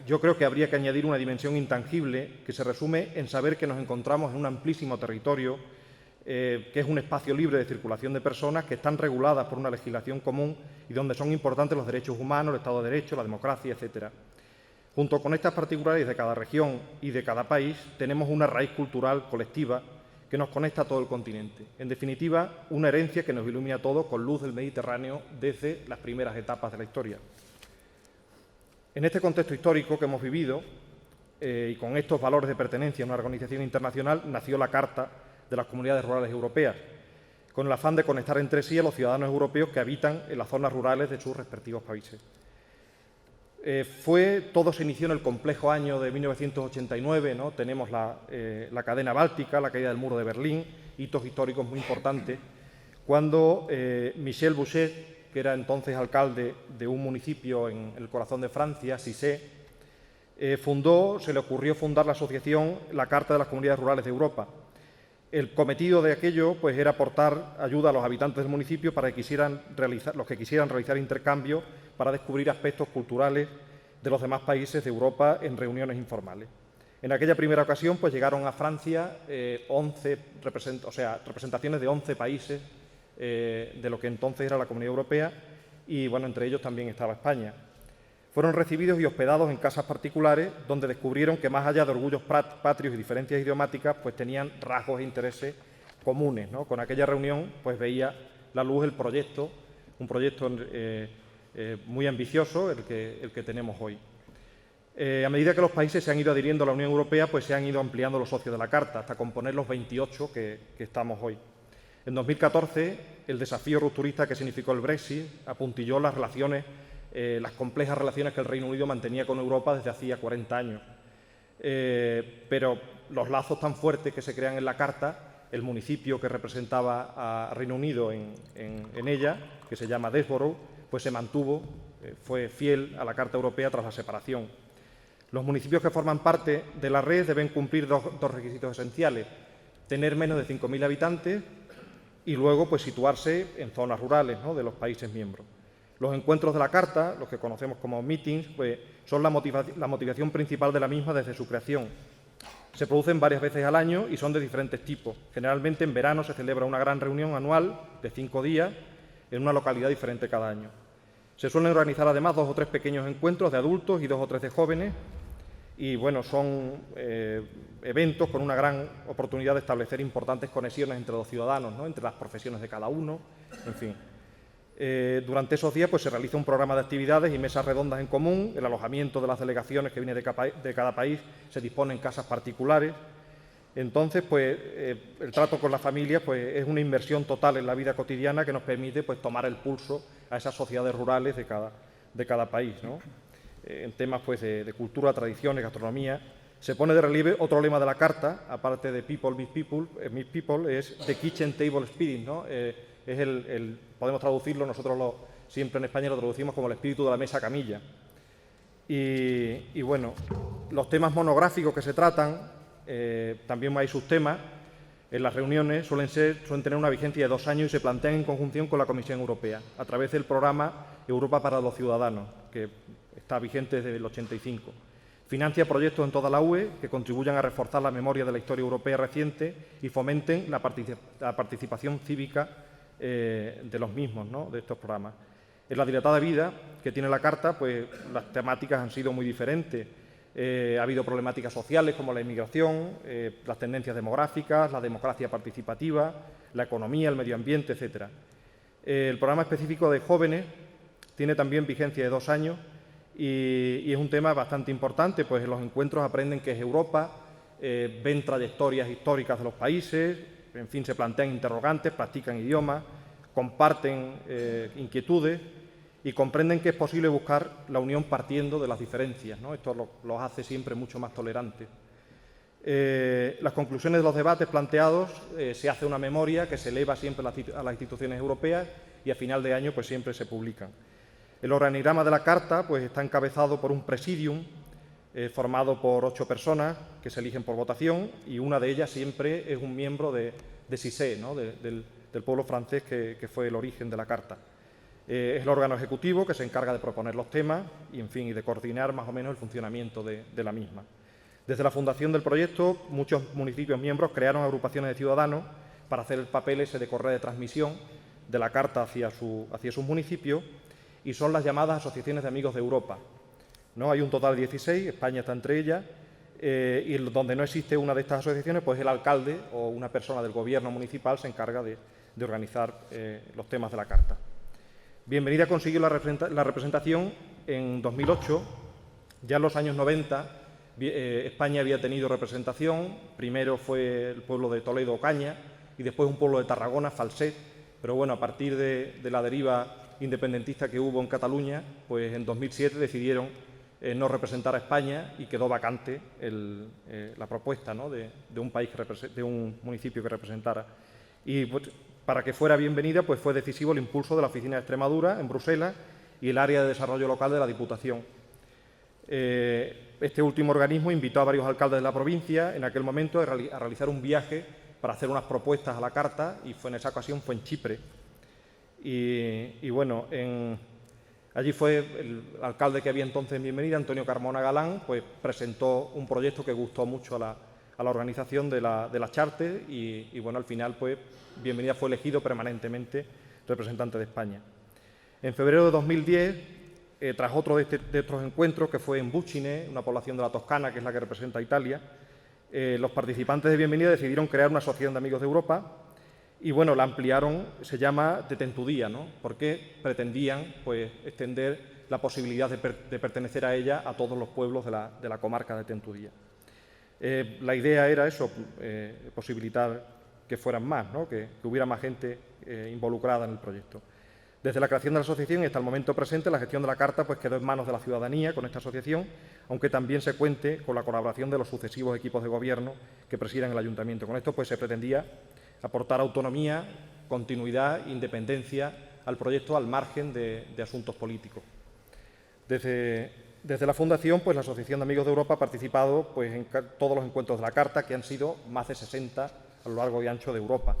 yo creo que habría que añadir una dimensión intangible que se resume en saber que nos encontramos en un amplísimo territorio que es un espacio libre de circulación de personas que están reguladas por una legislación común y donde son importantes los derechos humanos, el Estado de Derecho, la democracia, etcétera. Junto con estas particularidades de cada región y de cada país, tenemos una raíz cultural colectiva que nos conecta a todo el continente. En definitiva, una herencia que nos ilumina a todos con luz del Mediterráneo desde las primeras etapas de la historia. En este contexto histórico que hemos vivido y con estos valores de pertenencia a una organización internacional, nació la Carta de las Comunidades Rurales Europeas, con el afán de conectar entre sí a los ciudadanos europeos que habitan en las zonas rurales de sus respectivos países. Todo se inició en el complejo año de 1989, ¿no? Tenemos la cadena báltica, la caída del muro de Berlín, hitos históricos muy importantes, cuando Michel Bouchet, que era entonces alcalde de un municipio en el corazón de Francia, Cissé, se le ocurrió fundar la asociación La Carta de las Comunidades Rurales de Europa. El cometido de aquello pues, era aportar ayuda a los habitantes del municipio para que los que quisieran realizar intercambios para descubrir aspectos culturales de los demás países de Europa en reuniones informales. En aquella primera ocasión pues, llegaron a Francia 11 representaciones de 11 países de lo que entonces era la Comunidad Europea y bueno, entre ellos también estaba España. Fueron recibidos y hospedados en casas particulares donde descubrieron que más allá de orgullos patrios y diferencias idiomáticas, pues tenían rasgos e intereses comunes, ¿no? Con aquella reunión pues veía la luz el proyecto, un proyecto muy ambicioso el que tenemos hoy. A medida que los países se han ido adhiriendo a la Unión Europea, pues se han ido ampliando los socios de la Carta hasta componer los 28 que estamos hoy. En 2014, el desafío rupturista que significó el Brexit apuntilló las relaciones, las complejas relaciones que el Reino Unido mantenía con Europa desde hacía 40 años. Pero los lazos tan fuertes que se crean en la Carta, el municipio que representaba a Reino Unido en ella, que se llama Desborough, pues se mantuvo, fue fiel a la Carta Europea tras la separación. Los municipios que forman parte de la red deben cumplir dos requisitos esenciales: tener menos de 5.000 habitantes y luego pues, situarse en zonas rurales, ¿no?, de los países miembros. Los encuentros de la Carta, los que conocemos como meetings, pues, son la motivación principal de la misma desde su creación. Se producen varias veces al año y son de diferentes tipos. Generalmente en verano se celebra una gran reunión anual de 5 días en una localidad diferente cada año. Se suelen organizar además 2 o 3 pequeños encuentros de adultos y 2 o 3 de jóvenes y bueno, son eventos con una gran oportunidad de establecer importantes conexiones entre los ciudadanos, ¿no?, entre las profesiones de cada uno, en fin. Durante esos días pues, se realiza un programa de actividades y mesas redondas en común. El alojamiento de las delegaciones que viene de cada país se dispone en casas particulares. Entonces, pues, el trato con la familia pues, es una inversión total en la vida cotidiana que nos permite pues, tomar el pulso a esas sociedades rurales de cada país, ¿no? En temas pues, de cultura, tradiciones, gastronomía. Se pone de relieve otro lema de la Carta, aparte de People, Meet People, es The Kitchen Table Spirit, ¿no? Es podemos traducirlo, nosotros siempre en España lo traducimos como el espíritu de la mesa camilla. Y bueno, los temas monográficos que se tratan, también hay subtemas, en las reuniones suelen tener una vigencia de 2 años y se plantean en conjunción con la Comisión Europea, a través del programa Europa para los Ciudadanos, que está vigente desde el 85. Financia proyectos en toda la UE que contribuyan a reforzar la memoria de la historia europea reciente y fomenten la participación cívica de los mismos, ¿no?, de estos programas. En la dilatada vida que tiene la Carta, pues las temáticas han sido muy diferentes. Ha habido problemáticas sociales como la inmigración, las tendencias demográficas, la democracia participativa, la economía, el medio ambiente, etc. El programa específico de jóvenes tiene también vigencia de 2 años y es un tema bastante importante, pues en los encuentros aprenden qué es Europa, ven trayectorias históricas de los países, en fin, se plantean interrogantes, practican idiomas, comparten inquietudes y comprenden que es posible buscar la unión partiendo de las diferencias, ¿no? Esto los hace siempre mucho más tolerantes. Las conclusiones de los debates planteados, se hace una memoria que se eleva siempre a las instituciones europeas y a final de año pues siempre se publican. El organigrama de la Carta pues, está encabezado por un presidium formado por 8 personas que se eligen por votación y una de ellas siempre es un miembro de CICE, ¿no?, del pueblo francés que fue el origen de la Carta. Es el órgano ejecutivo que se encarga de proponer los temas y, en fin, y de coordinar más o menos el funcionamiento de la misma. Desde la fundación del proyecto, muchos municipios miembros crearon agrupaciones de ciudadanos para hacer el papel ese de correa de transmisión de la Carta hacia sus municipios y son las llamadas asociaciones de amigos de Europa, ¿no? Hay un total de 16, España está entre ellas, y donde no existe una de estas asociaciones, pues el alcalde o una persona del gobierno municipal se encarga de organizar los temas de la Carta. Bienvenida consiguió la representación en 2008, ya en los años 90 España había tenido representación, primero fue el pueblo de Toledo, Ocaña, y después un pueblo de Tarragona, Falset, pero bueno, a partir de la deriva independentista que hubo en Cataluña, pues en 2007 decidieron no representar a España y quedó vacante la propuesta, ¿no?, de un municipio que representara. Y pues, para que fuera bienvenida, pues fue decisivo el impulso de la Oficina de Extremadura en Bruselas y el Área de Desarrollo Local de la Diputación. Este último organismo invitó a varios alcaldes de la provincia en aquel momento a realizar un viaje para hacer unas propuestas a la Carta, y en esa ocasión fue en Chipre. Y bueno, allí fue el alcalde que había entonces en Bienvenida, Antonio Carmona Galán, pues presentó un proyecto que gustó mucho a la organización de la Charter y bueno, al final pues Bienvenida fue elegido permanentemente representante de España. En febrero de 2010, tras otro de estos encuentros, que fue en Bucine, una población de la Toscana, que es la que representa a Italia, los participantes de Bienvenida decidieron crear una asociación de amigos de Europa y, bueno, la ampliaron, se llama Detentudía, ¿no? Porque pretendían, pues, extender la posibilidad de pertenecer a ella a todos los pueblos de la comarca de Detentudía. La idea era eso, posibilitar que fueran más, ¿no? que hubiera más gente involucrada en el proyecto. Desde la creación de la asociación y hasta el momento presente, la gestión de la Carta pues, quedó en manos de la ciudadanía con esta asociación, aunque también se cuente con la colaboración de los sucesivos equipos de gobierno que presidan el ayuntamiento. Con esto pues, se pretendía aportar autonomía, continuidad e independencia al proyecto al margen de asuntos políticos. Desde la fundación, pues, la Asociación de Amigos de Europa ha participado pues, en todos los encuentros de la Carta, que han sido más de 60 a lo largo y ancho de Europa.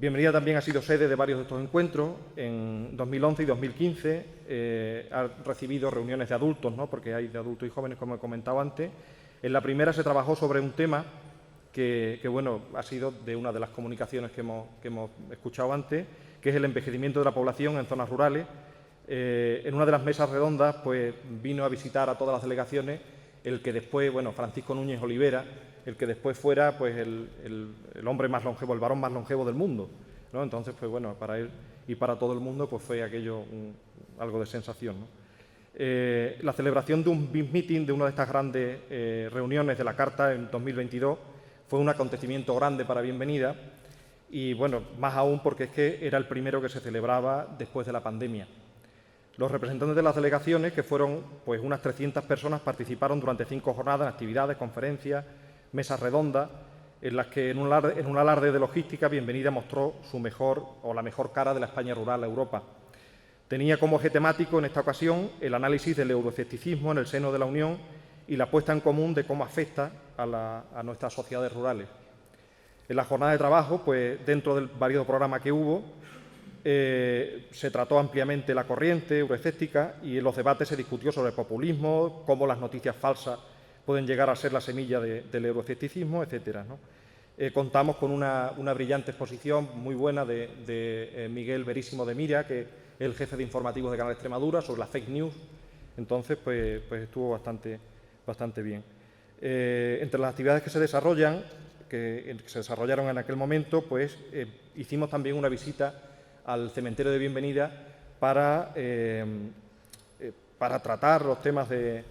Bienvenida también ha sido sede de varios de estos encuentros. En 2011 y 2015 ha recibido reuniones de adultos, ¿no? Porque hay de adultos y jóvenes, como he comentado antes. En la primera se trabajó sobre un tema que bueno, ha sido de una de las comunicaciones que hemos escuchado antes, que es el envejecimiento de la población en zonas rurales. En una de las mesas redondas pues, vino a visitar a todas las delegaciones el que después, bueno, Francisco Núñez Olivera, el que después fuera pues, el hombre más longevo, el varón más longevo del mundo, ¿no? Entonces, pues bueno, para él y para todo el mundo pues, fue aquello algo de sensación, ¿no? La celebración de un BIM Meeting, de una de estas grandes reuniones de la Carta en 2022, fue un acontecimiento grande para Bienvenida y, bueno, más aún porque es que era el primero que se celebraba después de la pandemia. Los representantes de las delegaciones, que fueron pues, unas 300 personas, participaron durante 5 jornadas en actividades, conferencias, mesas redondas, en las que en un alarde de logística Bienvenida mostró su mejor o la mejor cara de la España rural a Europa. Tenía como eje temático en esta ocasión el análisis del euroescepticismo en el seno de la Unión y la puesta en común de cómo afecta a nuestras sociedades rurales. En la jornada de trabajo, pues, dentro del variado programa que hubo, se trató ampliamente la corriente euroescéptica y en los debates se discutió sobre el populismo, cómo las noticias falsas pueden llegar a ser la semilla del euroescepticismo, etcétera, ¿no? Contamos con una brillante exposición muy buena de Miguel Verísimo de Mira, que es el jefe de informativos de Canal Extremadura, sobre las fake news. Entonces, pues estuvo bastante bien. Entre las actividades que se desarrollaron en aquel momento, pues hicimos también una visita al cementerio de Bienvenida para tratar los temas de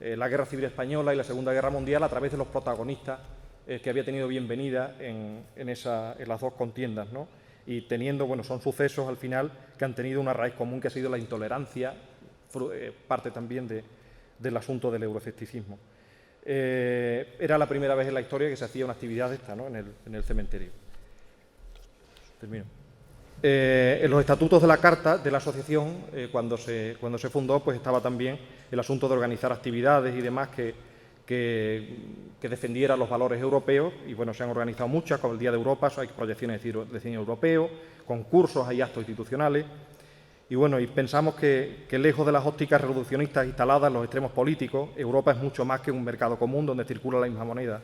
la Guerra Civil Española y la Segunda Guerra Mundial a través de los protagonistas que había tenido Bienvenida en las dos contiendas, ¿no? Y teniendo, bueno, son sucesos al final que han tenido una raíz común que ha sido la intolerancia, parte también del asunto del euroescepticismo. Era la primera vez en la historia que se hacía una actividad de esta, ¿no? en el cementerio. Termino. En los estatutos de la Carta de la asociación, cuando se fundó, pues estaba también el asunto de organizar actividades y demás que defendieran los valores europeos, y bueno, se han organizado muchas, como el Día de Europa, hay proyecciones de cine europeo, concursos, hay actos institucionales, y bueno, y pensamos que lejos de las ópticas reduccionistas instaladas en los extremos políticos, Europa es mucho más que un mercado común donde circula la misma moneda.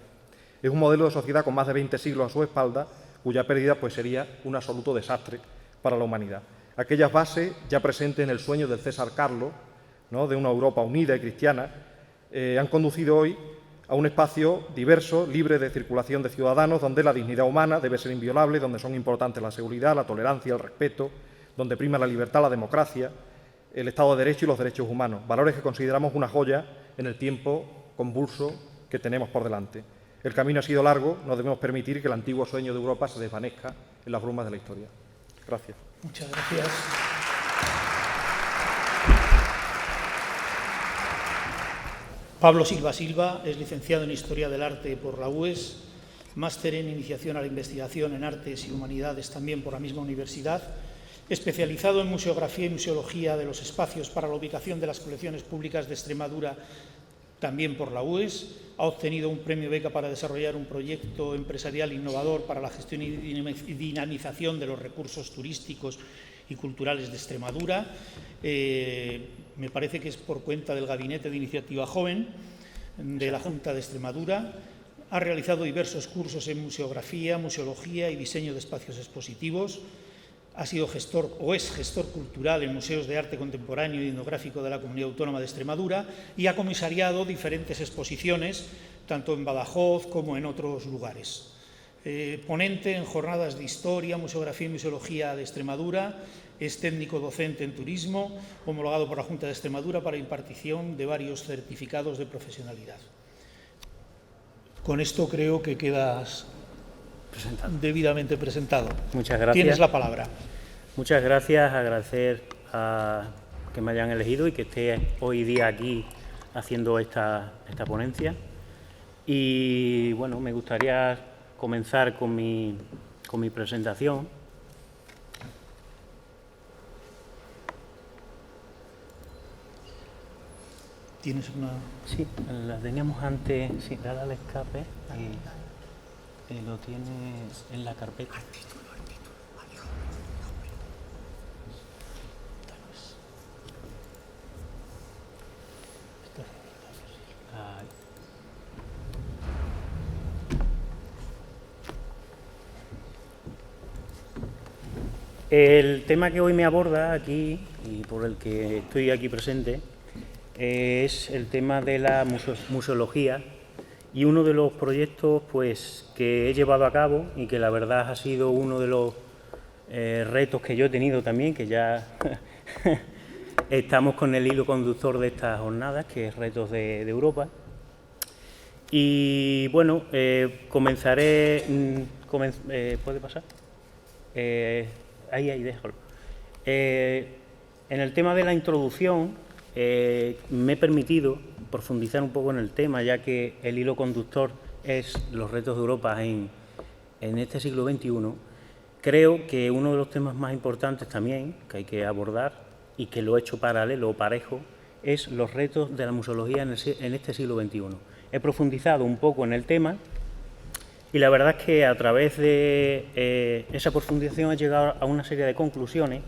Es un modelo de sociedad con más de 20 siglos a su espalda, cuya pérdida pues, sería un absoluto desastre para la humanidad. Aquellas bases ya presentes en el sueño del César Carlos, ¿no? de una Europa unida y cristiana, han conducido hoy a un espacio diverso, libre de circulación de ciudadanos, donde la dignidad humana debe ser inviolable, donde son importantes la seguridad, la tolerancia, el respeto, donde prima la libertad, la democracia, el Estado de Derecho y los derechos humanos, valores que consideramos una joya en el tiempo convulso que tenemos por delante. El camino ha sido largo, no debemos permitir que el antiguo sueño de Europa se desvanezca en las brumas de la historia. Gracias. Muchas gracias. Pablo Silva Silva es licenciado en Historia del Arte por la UES, máster en Iniciación a la Investigación en Artes y Humanidades también por la misma universidad, especializado en Museografía y Museología de los Espacios para la ubicación de las colecciones públicas de Extremadura también por la UES. Ha obtenido un premio beca para desarrollar un proyecto empresarial innovador para la gestión y dinamización de los recursos turísticos y culturales de Extremadura. Me parece que es por cuenta del Gabinete de Iniciativa Joven de la Junta de Extremadura. Ha realizado diversos cursos en museografía, museología y diseño de espacios expositivos. Ha sido gestor o es gestor cultural en museos de arte contemporáneo y etnográfico de la Comunidad Autónoma de Extremadura y ha comisariado diferentes exposiciones, tanto en Badajoz como en otros lugares. Ponente en jornadas de historia, museografía y museología de Extremadura. Es técnico docente en turismo, homologado por la Junta de Extremadura para impartición de varios certificados de profesionalidad. Con esto creo que quedas debidamente presentado. Muchas gracias. Tienes la palabra. Muchas gracias. Agradecer a que me hayan elegido y que esté hoy día aquí haciendo esta ponencia. Y bueno, me gustaría comenzar con mi presentación. ¿Tienes una...? Sí, la teníamos antes, sí, dale al escape y lo tienes en la carpeta. El tema que hoy me aborda aquí y por el que estoy aquí presente es el tema de la museología y uno de los proyectos pues, que he llevado a cabo y que la verdad ha sido uno de los retos que yo he tenido también, que ya estamos con el hilo conductor de estas jornadas, que es Retos de Europa. Y bueno, comenzaré... ¿puede pasar? Ahí, déjalo. En el tema de la introducción, me he permitido profundizar un poco en el tema, ya que el hilo conductor es los retos de Europa en este siglo XXI. Creo que uno de los temas más importantes también que hay que abordar y que lo he hecho paralelo o parejo es los retos de la museología en este siglo XXI. He profundizado un poco en el tema y la verdad es que a través de esa profundización he llegado a una serie de conclusiones,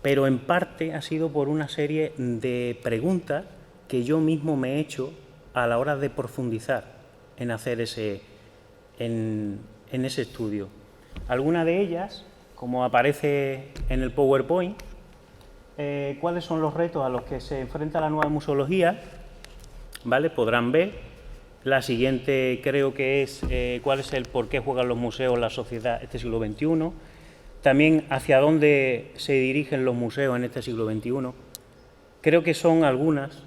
pero en parte ha sido por una serie de preguntas que yo mismo me he hecho a la hora de profundizar en hacer en ese estudio. Algunas de ellas, como aparece en el PowerPoint, cuáles son los retos a los que se enfrenta la nueva museología, ¿vale? Podrán ver. La siguiente creo que es cuál es el por qué juegan los museos en la sociedad este siglo XXI. También hacia dónde se dirigen los museos en este siglo XXI. Creo que son algunas,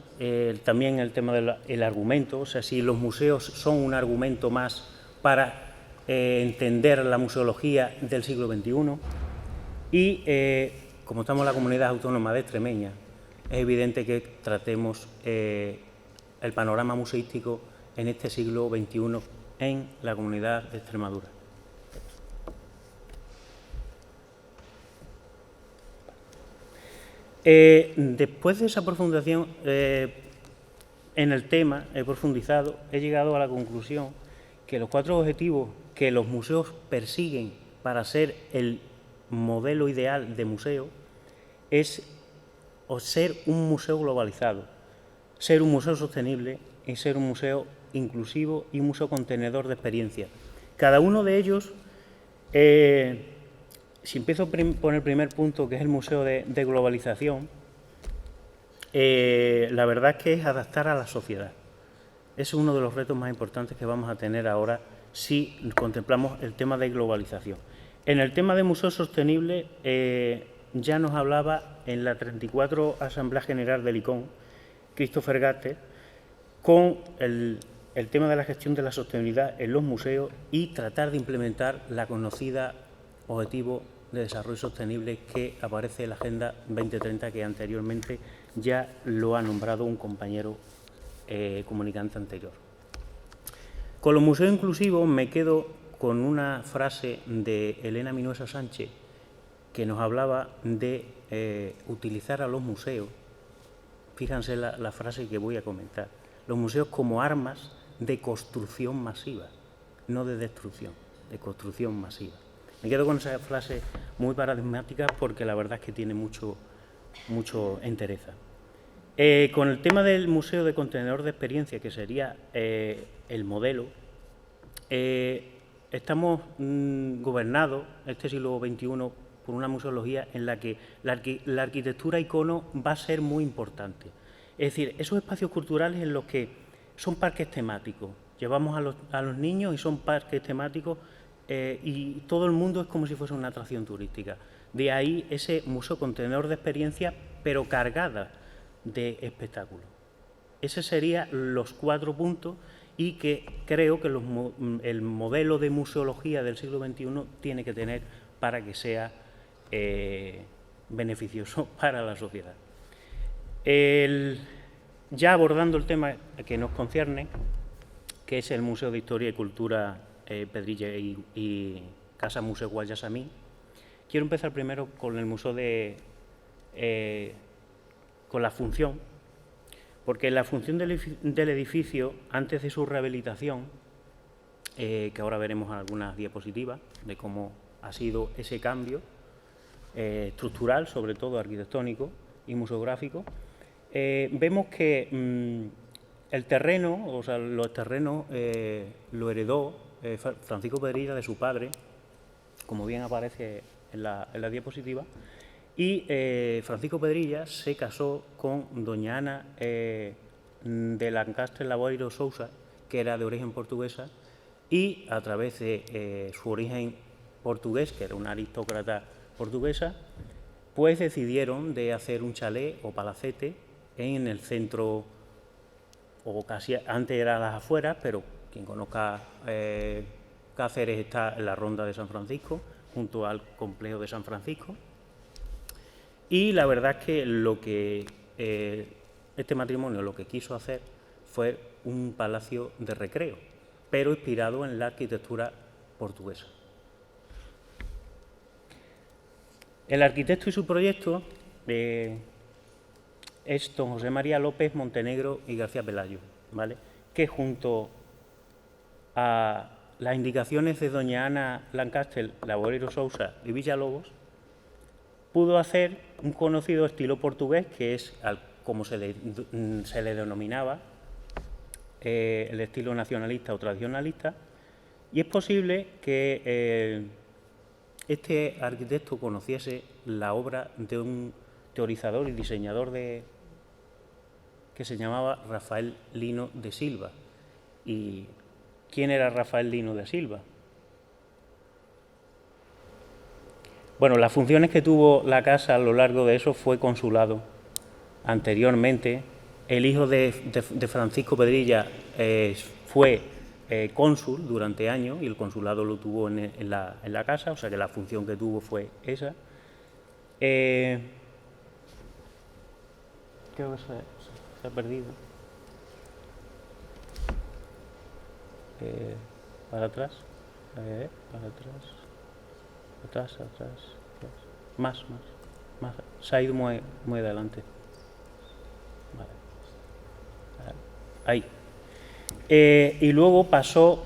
también el tema del argumento, o sea, si los museos son un argumento más para entender la museología del siglo XXI. Y como estamos en la Comunidad Autónoma de Extremeña, es evidente que tratemos el panorama museístico en este siglo XXI en la Comunidad de Extremadura. Después de esa profundización en el tema, he profundizado, he llegado a la conclusión que los 4 objetivos que los museos persiguen para ser el modelo ideal de museo es ser un museo globalizado, ser un museo sostenible y ser un museo inclusivo y un museo contenedor de experiencia. Cada uno de ellos, si empiezo por el primer punto, que es el museo de globalización, la verdad es que es adaptar a la sociedad. Es uno de los retos más importantes que vamos a tener ahora si contemplamos el tema de globalización. En el tema de museo sostenible, ya nos hablaba en la 34 Asamblea General del ICON, Christopher Gatter, con el tema de la gestión de la sostenibilidad en los museos y tratar de implementar la conocida Objetivo de Desarrollo Sostenible que aparece en la Agenda 2030, que anteriormente ya lo ha nombrado un compañero comunicante anterior. Con los museos inclusivos me quedo con una frase de Elena Minuesa Sánchez que nos hablaba de utilizar a los museos. Fíjense la frase que voy a comentar. los museos como armas de construcción masiva, no de destrucción, de construcción masiva. Me quedo con esa frase muy paradigmática porque la verdad es que tiene mucho entereza. Con el tema del Museo de Contenedor de Experiencia, que sería el modelo, estamos gobernados, este siglo XXI, por una museología en la que la arquitectura icono va a ser muy importante. Es decir, esos espacios culturales en los que son parques temáticos, llevamos a los niños y son parques temáticos y todo el mundo es como si fuese una atracción turística. De ahí ese museo contenedor de experiencia, pero cargada de espectáculos. Ese serían los 4 puntos y que creo que el modelo de museología del siglo XXI tiene que tener para que sea beneficioso para la sociedad. Ya abordando el tema que nos concierne, que es el Museo de Historia y Cultura Pedrilla y Casa Museo Guayasamí, quiero empezar primero con el museo con la función, porque la función del edificio, antes de su rehabilitación, que ahora veremos algunas diapositivas de cómo ha sido ese cambio estructural, sobre todo arquitectónico y museográfico, vemos que el terreno, o sea, los terrenos lo heredó Francisco Pedrilla de su padre, como bien aparece en la diapositiva, y Francisco Pedrilla se casó con doña Ana de Lancaster Lavoeiro Sousa, que era de origen portuguesa, y a través de su origen portugués, que era una aristócrata portuguesa, pues decidieron de hacer un chalet o palacete en el centro, o casi antes era a las afueras, pero quien conozca Cáceres está en la Ronda de San Francisco, junto al complejo de San Francisco. Y la verdad es que este matrimonio lo que quiso hacer fue un palacio de recreo, pero inspirado en la arquitectura portuguesa. El arquitecto y su proyecto es don José María López Montenegro y García Pelayo, ¿vale? Que junto a las indicaciones de doña Ana Lancaster Lavoeiro Sousa y Villalobos, pudo hacer un conocido estilo portugués, que es como se le denominaba el estilo nacionalista o tradicionalista, y es posible que este arquitecto conociese la obra de un teorizador y diseñador que se llamaba Rafael Lino de Silva. ¿Y quién era Rafael Lino de Silva? Bueno, las funciones que tuvo la casa a lo largo de eso fue consulado. Anteriormente, el hijo de Francisco Pedrilla fue cónsul durante años y el consulado lo tuvo en la casa, o sea que la función que tuvo fue esa. Creo que se ha perdido. Para atrás, para atrás. Más. Se ha ido muy adelante. Vale. Ahí. Y luego pasó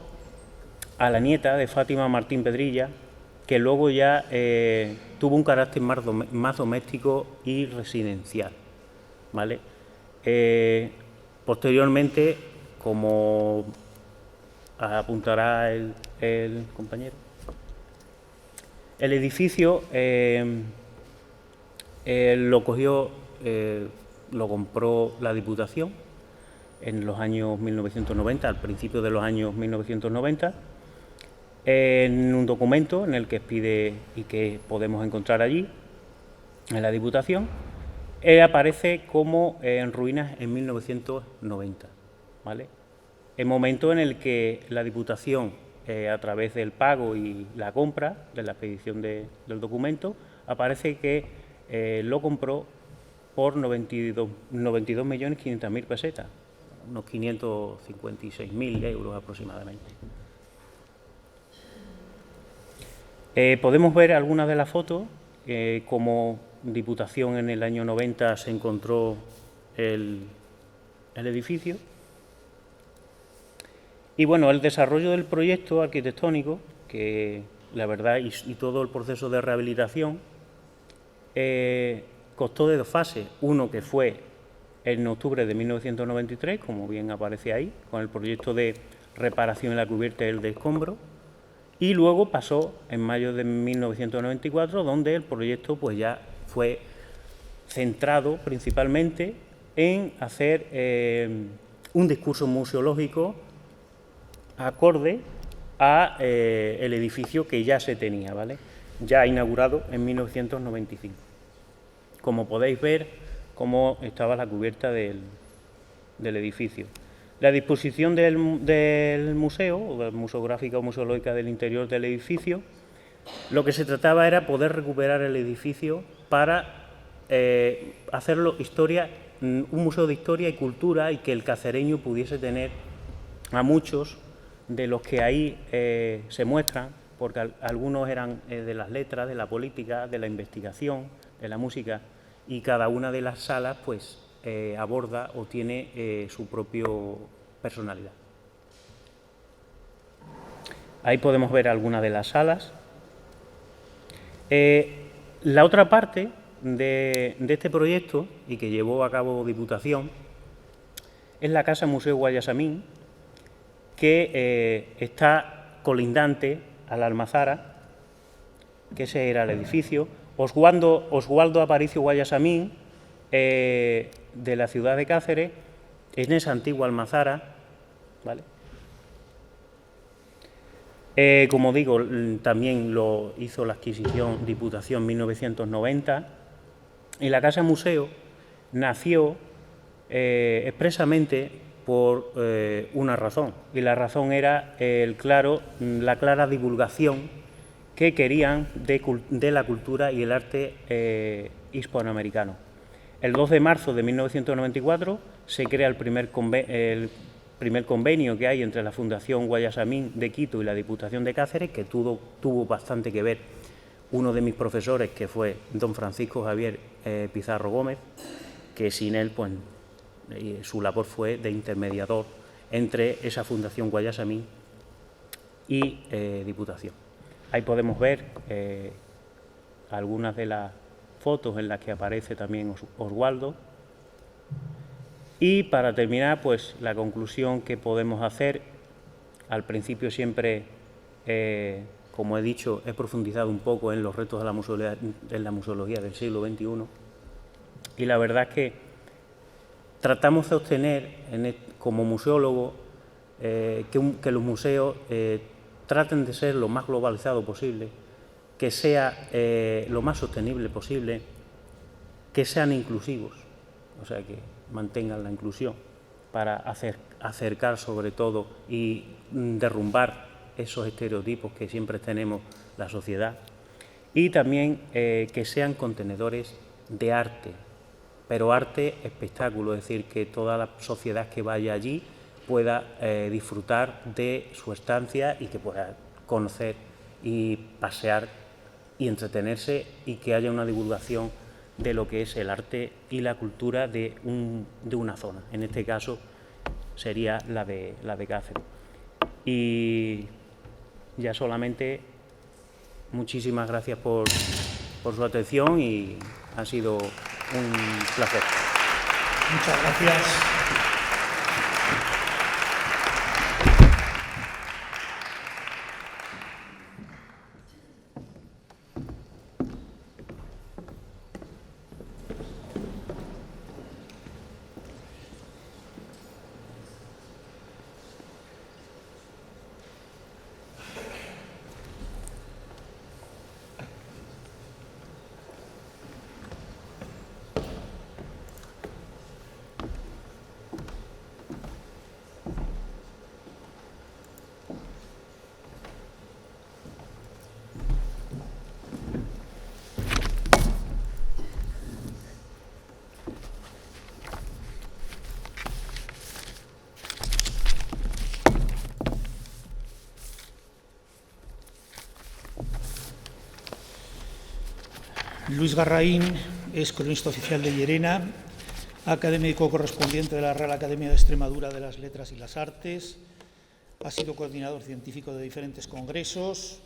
a la nieta de Fátima Martín Pedrilla, que luego ya tuvo un carácter más doméstico y residencial, ¿vale? Posteriormente, como apuntará el compañero, el edificio lo compró la Diputación en los años 1990, al principio de los años 1990, en un documento en el que expide y que podemos encontrar allí, en la Diputación, aparece como en ruinas en 1990, ¿vale? El momento en el que la Diputación, a través del pago y la compra de la expedición del documento, aparece que lo compró por 92.500.000 pesetas, unos 556.000 euros aproximadamente. Podemos ver algunas de las fotos, como Diputación en el año 90 se encontró el edificio, Y bueno, el desarrollo del proyecto arquitectónico, que la verdad, y todo el proceso de rehabilitación, costó de 2 fases. Uno que fue en octubre de 1993, como bien aparece ahí, con el proyecto de reparación en la cubierta y el de escombro, y luego pasó en mayo de 1994, donde el proyecto pues ya fue centrado principalmente en hacer un discurso museológico acorde a el edificio que ya se tenía, ¿vale? Ya inaugurado en 1995. Como podéis ver, cómo estaba la cubierta del edificio. La disposición del museo, o de la museográfica o museológica del interior del edificio, lo que se trataba era poder recuperar el edificio para hacerlo un museo de historia y cultura, y que el cacereño pudiese tener a muchos de los que ahí se muestran, porque algunos eran de las letras, de la política, de la investigación, de la música, y cada una de las salas pues aborda o tiene su propia personalidad. Ahí podemos ver algunas de las salas. La otra parte de este proyecto, y que llevó a cabo Diputación, es la Casa Museo Guayasamín, que está colindante a la Almazara, que ese era el edificio. Oswaldo Aparicio Guayasamín, de la ciudad de Cáceres, en esa antigua Almazara, ¿vale? Como digo, también lo hizo la adquisición Diputación en 1990, y la Casa Museo nació expresamente por una razón, y la razón era la clara divulgación que querían de la cultura y el arte hispanoamericano. El 2 de marzo de 1994 se crea el primer convenio que hay entre la Fundación Guayasamín de Quito y la Diputación de Cáceres, que tuvo bastante que ver uno de mis profesores, que fue don Francisco Javier Pizarro Gómez, que sin él pues su labor fue de intermediador entre esa Fundación Guayasamín y Diputación. Ahí podemos ver algunas de las fotos en las que aparece también Oswaldo. Y para terminar, pues la conclusión que podemos hacer, al principio siempre, como he dicho, he profundizado un poco en los retos de la museología del siglo XXI, y la verdad es que tratamos de obtener, como museólogo, que los museos traten de ser lo más globalizado posible, que sea lo más sostenible posible, que sean inclusivos, o sea, que mantengan la inclusión para acercar sobre todo y derrumbar esos estereotipos que siempre tenemos la sociedad, y también que sean contenedores de arte, pero arte espectáculo, es decir, que toda la sociedad que vaya allí pueda disfrutar de su estancia y que pueda conocer y pasear y entretenerse, y que haya una divulgación de lo que es el arte y la cultura de una zona. En este caso sería la de Cáceres. Y ya solamente muchísimas gracias por su atención, y ha sido un placer. Muchas gracias. Luis Garraín es cronista oficial de Llerena, académico correspondiente de la Real Academia de Extremadura de las Letras y las Artes, ha sido coordinador científico de diferentes congresos,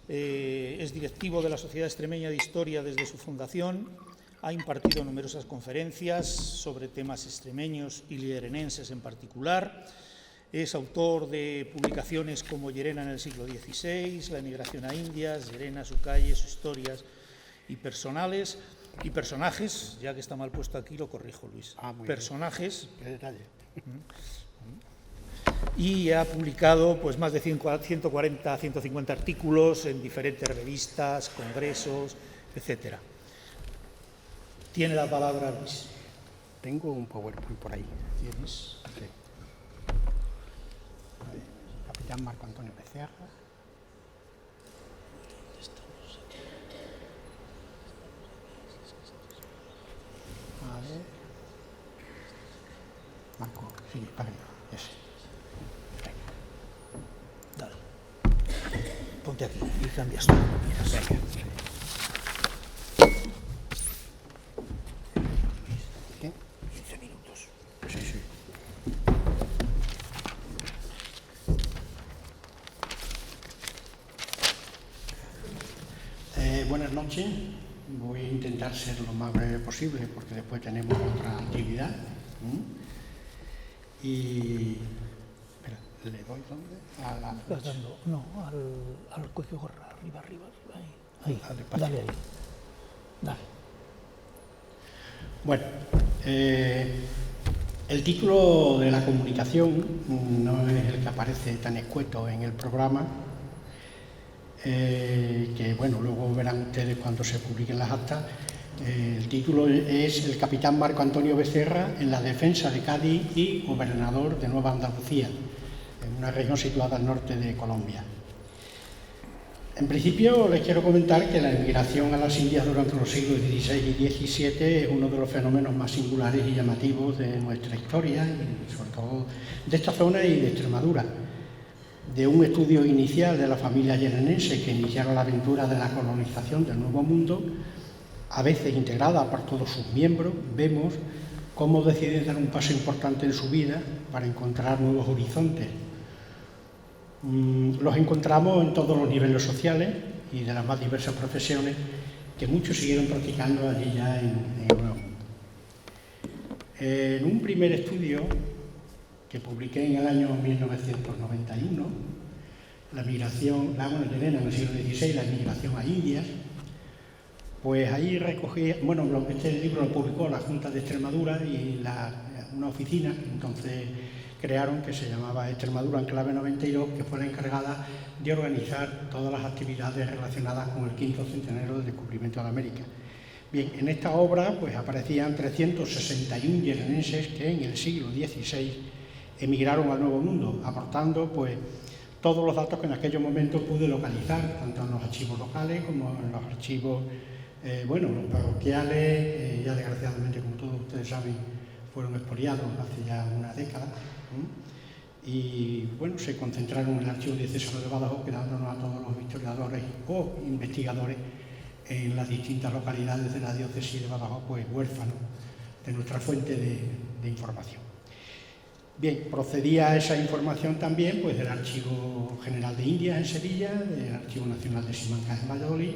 es directivo de la Sociedad Extremeña de Historia desde su fundación, ha impartido numerosas conferencias sobre temas extremeños y llerenenses en particular, es autor de publicaciones como Llerena en el siglo XVI, La emigración a Indias, Llerena, su calle, sus historias y personajes, ya que está mal puesto aquí lo corrijo, Luis, personajes. Qué detalle. Y ha publicado pues, más de 140, 150 artículos en diferentes revistas, congresos, etc. Tiene la palabra Luis. Tengo un PowerPoint por ahí. ¿Tienes? Sí. Capitán Marco Antonio Becerra. A ver. Marco, sí, para arriba, ese. Dale. Ponte aquí y cambias todo lo que quieras. Venga. ¿Qué? 15 minutos. Sí, sí. Buenas noches. Voy a intentar ser lo más breve posible porque después tenemos otra actividad. Y... Espera, ¿le doy dónde? A la... Estás dando, no, al cuello gorra, arriba, ahí. Dale ahí. Dale. Bueno, el título de la comunicación no es el que aparece tan escueto en el programa, que bueno, luego verán ustedes cuando se publiquen las actas. El título es El capitán Marco Antonio Becerra en la defensa de Cádiz y gobernador de Nueva Andalucía, en una región situada al norte de Colombia. En principio les quiero comentar que la emigración a las Indias durante los siglos XVI y XVII es uno de los fenómenos más singulares y llamativos de nuestra historia, y sobre todo de esta zona y de Extremadura. De un estudio inicial de la familia llerenense que iniciaron la aventura de la colonización del Nuevo Mundo, a veces integrada por todos sus miembros, vemos cómo deciden dar un paso importante en su vida para encontrar nuevos horizontes. Los encontramos en todos los niveles sociales y de las más diversas profesiones que muchos siguieron practicando allí ya en el Nuevo Mundo. En un primer estudio que publiqué en el año 1991, la migración, Llerena en el siglo XVI, la migración a Indias, pues ahí recogí, bueno, este libro lo publicó la Junta de Extremadura y una oficina que entonces crearon, que se llamaba Extremadura Enclave 92, que fue la encargada de organizar todas las actividades relacionadas con el 5º centenario del descubrimiento de América. Bien, en esta obra pues aparecían 361 llerenenses que en el siglo XVI emigraron al Nuevo Mundo, aportando pues todos los datos que en aquellos momentos pude localizar, tanto en los archivos locales como en los archivos, los parroquiales, ya desgraciadamente, como todos ustedes saben, fueron expoliados hace ya una década. Y bueno, se concentraron en el archivo diocesano de Badajoz, quedándonos a todos los historiadores o investigadores en las distintas localidades de la diócesis de Badajoz, pues huérfanos de nuestra fuente de información. Bien, procedía a esa información también pues, del Archivo General de Indias en Sevilla, del Archivo Nacional de Simancas en Valladolid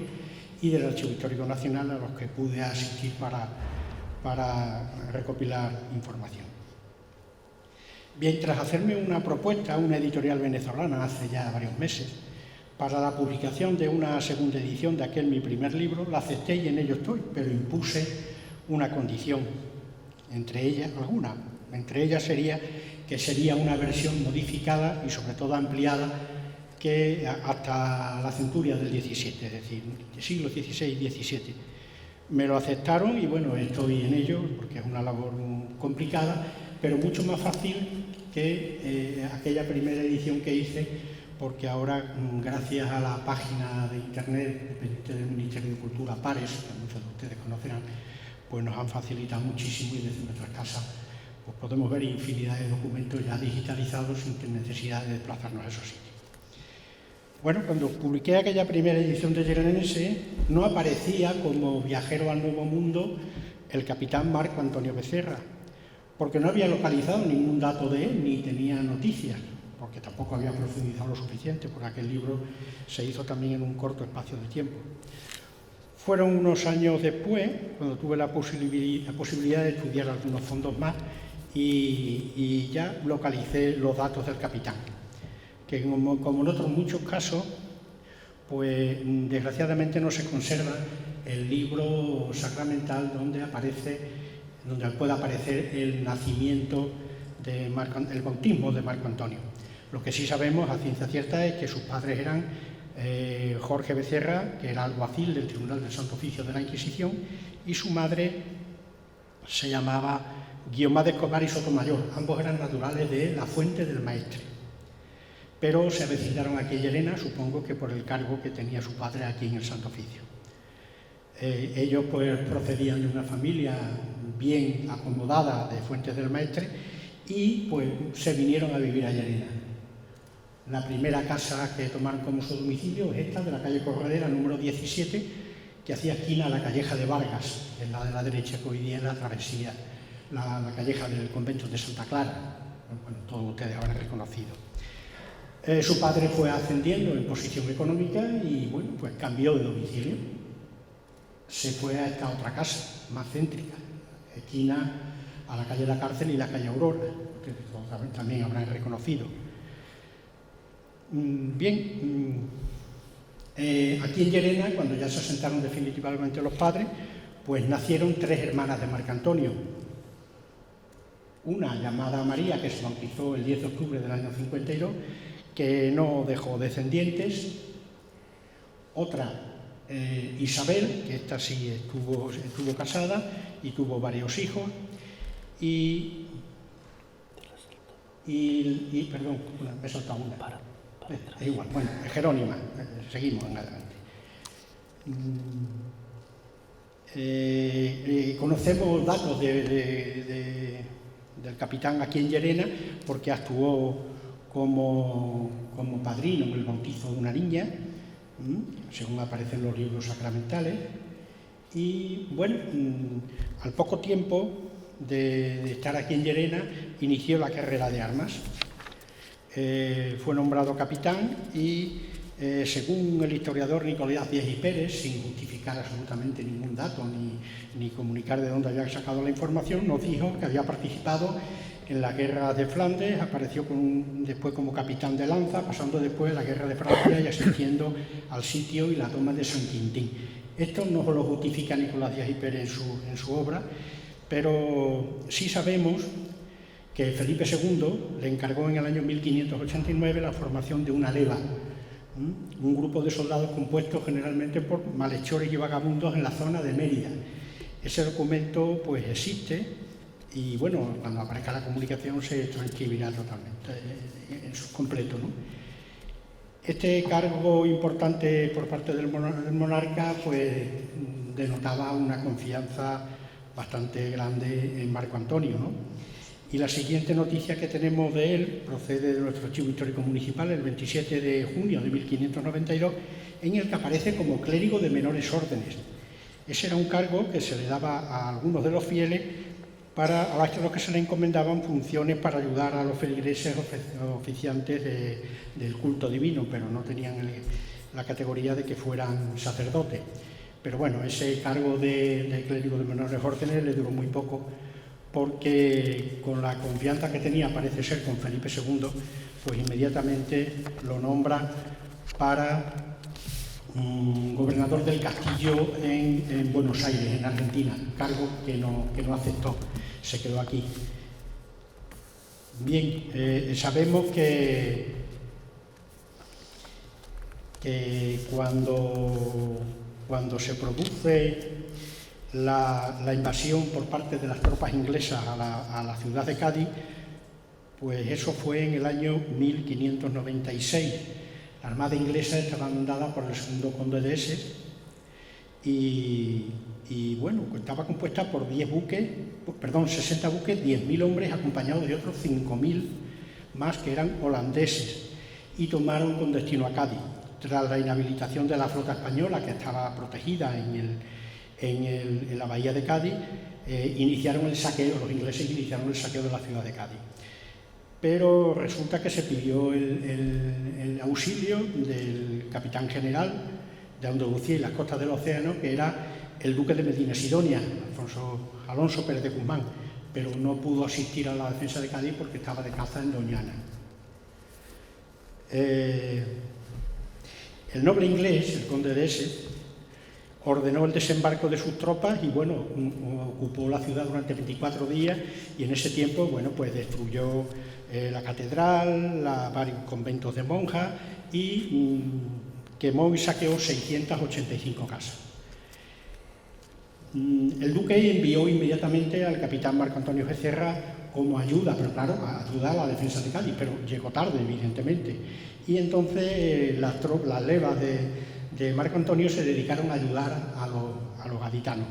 y del Archivo Histórico Nacional, a los que pude asistir para recopilar información. Bien, tras hacerme una propuesta, una editorial venezolana hace ya varios meses, para la publicación de una segunda edición de aquel mi primer libro, la acepté y en ello estoy, pero impuse una condición, entre ellas sería que sería una versión modificada y sobre todo ampliada que hasta la centuria del XVII, es decir, del siglo XVI y XVII. Me lo aceptaron y bueno, estoy en ello porque es una labor complicada, pero mucho más fácil que aquella primera edición que hice, porque ahora, gracias a la página de internet dependiente del Ministerio de Cultura, Pares, que muchos de ustedes conocerán, pues nos han facilitado muchísimo y desde nuestras casas pues podemos ver infinidad de documentos ya digitalizados sin necesidad de desplazarnos a esos sitios. Bueno, cuando publiqué aquella primera edición de Llerenense, no aparecía como viajero al Nuevo Mundo el capitán Marco Antonio Becerra, porque no había localizado ningún dato de él ni tenía noticias. porque tampoco había profundizado lo suficiente, porque aquel libro se hizo también en un corto espacio de tiempo. Fueron unos años después, cuando tuve la posibilidad de estudiar algunos fondos más, y ya localicé los datos del capitán, que como en otros muchos casos, pues desgraciadamente no se conserva el libro sacramental donde pueda aparecer el nacimiento, el bautismo de Marco Antonio. Lo que sí sabemos a ciencia cierta es que sus padres eran Jorge Becerra, que era alguacil del Tribunal del Santo Oficio de la Inquisición, y su madre se llamaba Guiomar de Escobar y Sotomayor. Ambos eran naturales de la Fuente del Maestre, pero se avecindaron aquí en Llerena, supongo que por el cargo que tenía su padre aquí en el Santo Oficio. Ellos pues procedían de una familia bien acomodada de Fuentes del Maestre y pues se vinieron a vivir a Llerena. La primera casa que tomaron como su domicilio es esta, de la calle Corredera, número 17, que hacía esquina a la calleja de Vargas, en la de la derecha, que hoy día es la travesía, la calleja del convento de Santa Clara. Bueno, todos ustedes habrán reconocido. Su padre fue ascendiendo en posición económica y bueno, pues cambió de domicilio. Se fue a esta otra casa, más céntrica, esquina a la calle de la Cárcel y la calle Aurora, que también habrán reconocido. Bien, aquí en Llerena, cuando ya se asentaron definitivamente los padres, pues nacieron 3 hermanas de Marco Antonio. Una llamada María, que se bautizó el 10 de octubre del año 52, que no dejó descendientes. Otra, Isabel, que esta sí estuvo casada y tuvo varios hijos. Y perdón, me he saltado una. Es igual, bueno, Jerónima, seguimos en adelante. Conocemos datos del capitán aquí en Llerena porque actuó como padrino en el bautizo de una niña, según aparecen los libros sacramentales. Y bueno, al poco tiempo de estar aquí en Llerena, inició la carrera de armas. Fue nombrado capitán y, según el historiador Nicolás Díaz y Pérez, sin justificar absolutamente ningún dato ni comunicar de dónde había sacado la información, nos dijo que había participado en la guerra de Flandes, apareció después como capitán de lanza, pasando después a la guerra de Francia y asistiendo al sitio y la toma de San Quintín. Esto no lo justifica Nicolás Díaz y Pérez en su obra, pero sí sabemos que Felipe II le encargó en el año 1589 la formación de una leva, un grupo de soldados compuestos generalmente por malhechores y vagabundos en la zona de Mérida. Ese documento pues existe y bueno, cuando aparezca la comunicación se transcribirá totalmente, en su completo, ¿no? Este cargo importante por parte del monarca pues denotaba una confianza bastante grande en Marco Antonio, ¿no? Y la siguiente noticia que tenemos de él procede de nuestro archivo histórico municipal, el 27 de junio de 1592, en el que aparece como clérigo de menores órdenes. Ese era un cargo que se le daba a algunos de los fieles a los que se le encomendaban funciones para ayudar a los feligreses oficiantes del culto divino, pero no tenían la categoría de que fueran sacerdotes. Pero bueno, ese cargo de clérigo de menores órdenes le duró muy poco, porque con la confianza que tenía, parece ser, con Felipe II, pues inmediatamente lo nombra para gobernador del castillo en Buenos Aires, en Argentina, cargo que no aceptó, se quedó aquí. Bien, sabemos que cuando se produce la invasión por parte de las tropas inglesas a la ciudad de Cádiz, pues eso fue en el año 1596. La armada inglesa estaba mandada por el segundo conde de Essex y bueno, estaba compuesta por 60 buques, 10.000 hombres, acompañados de otros 5.000 más que eran holandeses, y tomaron con destino a Cádiz. Tras la inhabilitación de la flota española, que estaba protegida en la bahía de Cádiz, los ingleses iniciaron el saqueo de la ciudad de Cádiz. pero resulta que se pidió el auxilio del capitán general de Andalucía y las costas del océano, que era el duque de Medina Sidonia, Alonso Pérez de Guzmán, pero no pudo asistir a la defensa de Cádiz porque estaba de caza en Doñana. El noble inglés, el conde de Essex, ordenó el desembarco de sus tropas y, bueno, ocupó la ciudad durante 24 días y en ese tiempo, bueno, pues destruyó la catedral, varios conventos de monjas y quemó y saqueó 685 casas. El duque envió inmediatamente al capitán Marco Antonio Becerra como ayuda, pero claro, ayuda a la defensa de Cádiz, pero llegó tarde, evidentemente. Y entonces las levas de Marco Antonio se dedicaron a ayudar a los gaditanos.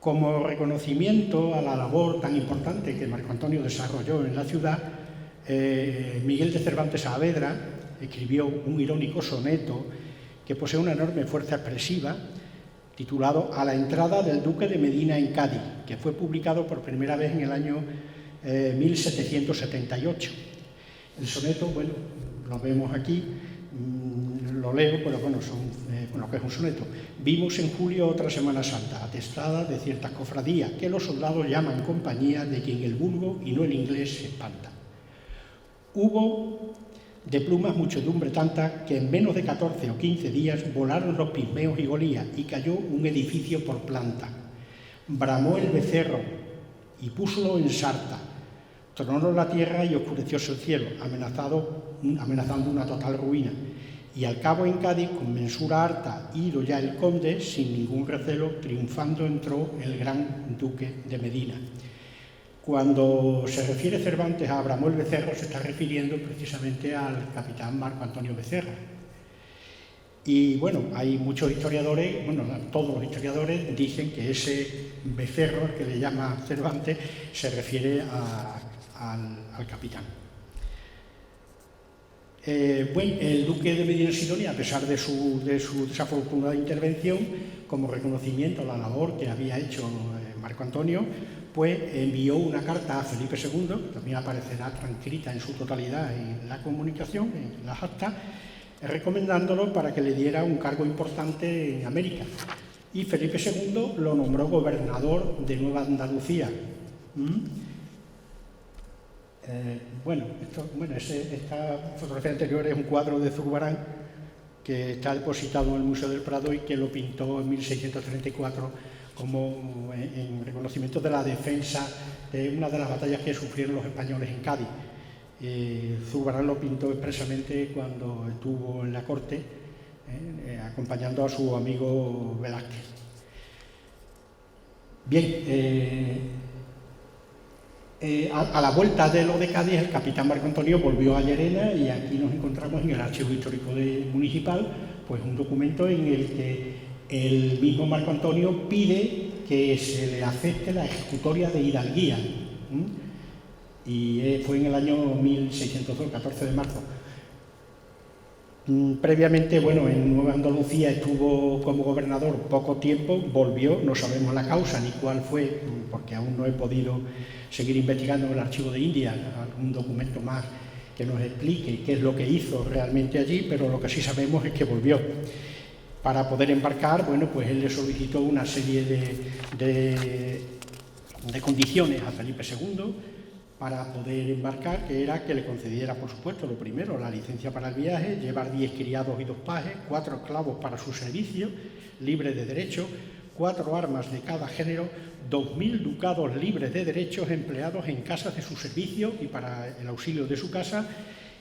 Como reconocimiento a la labor tan importante que Marco Antonio desarrolló en la ciudad, Miguel de Cervantes Saavedra escribió un irónico soneto que posee una enorme fuerza expresiva, titulado A la entrada del duque de Medina en Cádiz, que fue publicado por primera vez en el año 1778. El soneto, bueno, lo vemos aquí, lo leo, pero bueno, que es un soneto. Vimos en julio otra Semana Santa, atestada de ciertas cofradías, que los soldados llaman compañía de quien el vulgo y no el inglés se espanta. Hubo de plumas muchedumbre tanta que en menos de 14 o 15 días volaron los pigmeos y Golías y cayó un edificio por planta. Bramó el becerro y púsolo en sarta. Tronó la tierra y oscurecióse el cielo, amenazando una total ruina. Y al cabo en Cádiz, con mensura harta, ido ya el conde, sin ningún recelo, triunfando entró el gran duque de Medina. Cuando se refiere Cervantes a Bramó el becerro, se está refiriendo precisamente al capitán Marco Antonio Becerra. Y bueno, hay muchos historiadores, bueno, todos los historiadores dicen que ese becerro, el que le llama Cervantes, se refiere al capitán. El duque de Medina Sidonia, a pesar de su desafortunada intervención, como reconocimiento a la labor que había hecho Marco Antonio, pues envió una carta a Felipe II, también aparecerá transcrita en su totalidad en la comunicación, en las actas, recomendándolo para que le diera un cargo importante en América. Y Felipe II lo nombró gobernador de Nueva Andalucía. Esta fotografía anterior es un cuadro de Zurbarán que está depositado en el Museo del Prado y que lo pintó en 1634 como en reconocimiento de la defensa de una de las batallas que sufrieron los españoles en Cádiz. Zurbarán lo pintó expresamente cuando estuvo en la corte, acompañando a su amigo Velázquez. Bien, a la vuelta de lo de Cádiz, el capitán Marco Antonio volvió a Llerena y aquí nos encontramos en el Archivo Histórico Municipal, pues un documento en el que el mismo Marco Antonio pide que se le acepte la ejecutoria de hidalguía. Y fue en el año 1602, 14 de marzo. Previamente, bueno, en Nueva Andalucía estuvo como gobernador poco tiempo, volvió, no sabemos la causa ni cuál fue, porque aún no he podido seguir investigando en el Archivo de Indias algún documento más que nos explique qué es lo que hizo realmente allí, pero lo que sí sabemos es que volvió. Para poder embarcar, bueno, pues él le solicitó una serie de condiciones a Felipe II para poder embarcar, que era que le concediera, por supuesto, lo primero, la licencia para el viaje, llevar 10 criados y 2 pajes, 4 esclavos para su servicio, libres de derecho, 4 armas de cada género, 2.000 ducados libres de derechos empleados en casas de su servicio y para el auxilio de su casa,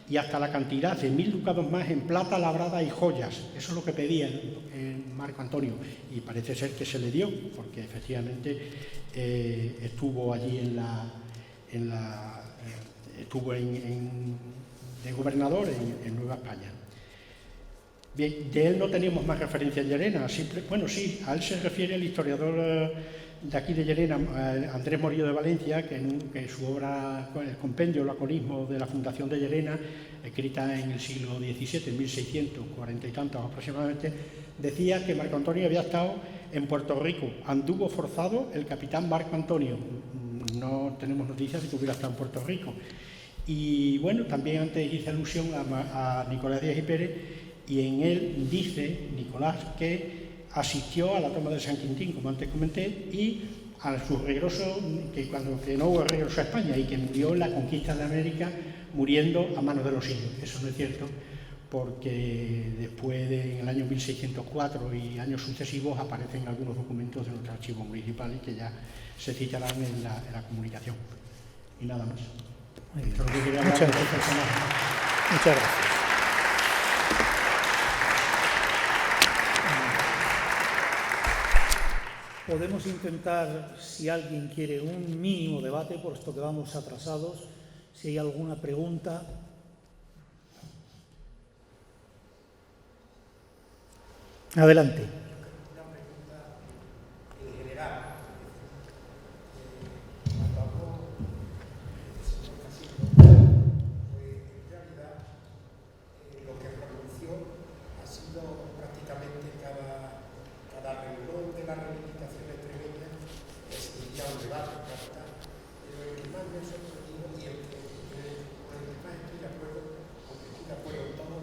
y hasta la cantidad de 1.000 ducados más en plata labrada y joyas. Eso es lo que pedía el Marco Antonio, y parece ser que se le dio, porque efectivamente estuvo allí estuvo de gobernador en Nueva España. Bien, de él no tenemos más referencia en Llerena. Bueno, sí, a él se refiere el historiador de aquí de Llerena, Andrés Morillo de Valencia, que en su obra, el compendio, el laconismo de la Fundación de Llerena, escrita en el siglo XVII, en 1640 y tantos aproximadamente, decía que Marco Antonio había estado en Puerto Rico. Anduvo forzado el capitán Marco Antonio. No tenemos noticias de que hubiera estado en Puerto Rico. Y bueno, también antes hice alusión a Nicolás Díaz y Pérez, y en él dice Nicolás que asistió a la toma de San Quintín, como antes comenté, y a su regreso, que no hubo regreso a España y que murió en la conquista de América, muriendo a manos de los indios. Eso no es cierto, porque después en el año 1604 y años sucesivos aparecen algunos documentos de nuestro archivo municipal y que ya se citarán en la comunicación. Y nada más. Muchas gracias. Muchas gracias. Podemos intentar, si alguien quiere, un mínimo debate, puesto que vamos atrasados. Si hay alguna pregunta. Adelante. Una pregunta en general. En realidad, lo que pronunció ha sido prácticamente cada renglón de la reivindicación extremeña existía un debate, pero el que más me ha sorprendido y el que con el que más estoy de acuerdo, porque estoy de acuerdo en todo,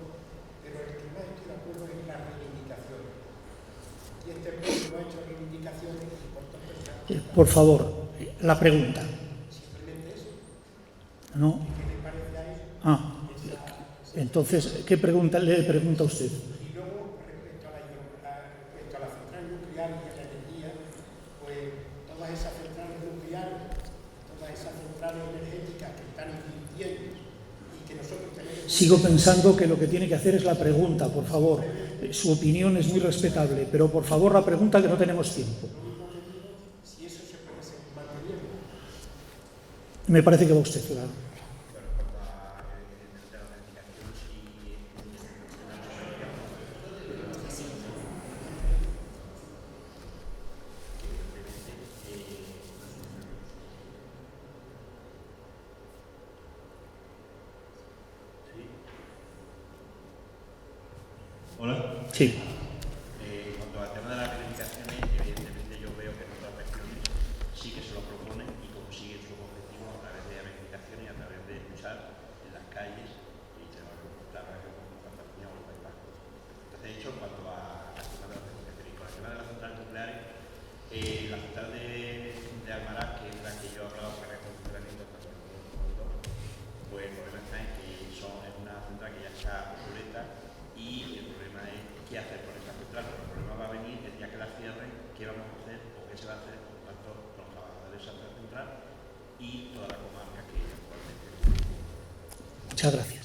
pero el que más estoy de acuerdo es la reivindicación. Y este pueblo ha hecho reivindicaciones y por tanto Por favor, la pregunta. simplemente eso. ¿No? ¿Qué le parece a eso? Entonces, ¿qué pregunta le pregunta usted? Y luego, respecto a la central nuclear y a la energía, pues todas esas centrales nucleares, todas esas centrales energéticas que están invirtiendo y que nosotros tenemos... Sigo pensando que lo que tiene que hacer es la pregunta, por favor. Su opinión es muy respetable, pero por favor la pregunta, que no tenemos tiempo. Si eso se puede seguir manteniendo. Me parece que va usted, claro. Hola. Sí. En cuanto al tema de las reivindicaciones, evidentemente yo veo que en otras regiones sí que se lo proponen y consiguen sus objetivos a través de reivindicaciones y a través de luchar en las calles y la región como Cataluña o el País Vasco. Entonces, de hecho, en cuanto al tema de las reivindicaciones y con el tema de las centrales nucleares, la central de Almaraz, que es la que yo hablaba para el funcionamiento de pues el problema está en que es una central que ya está obsoleta y el problema es qué hacer con esta central, porque el problema va a venir el día que la cierren, qué vamos a hacer o qué se va a hacer tanto con los trabajadores de esa central y toda la comarca que actualmente. Muchas gracias.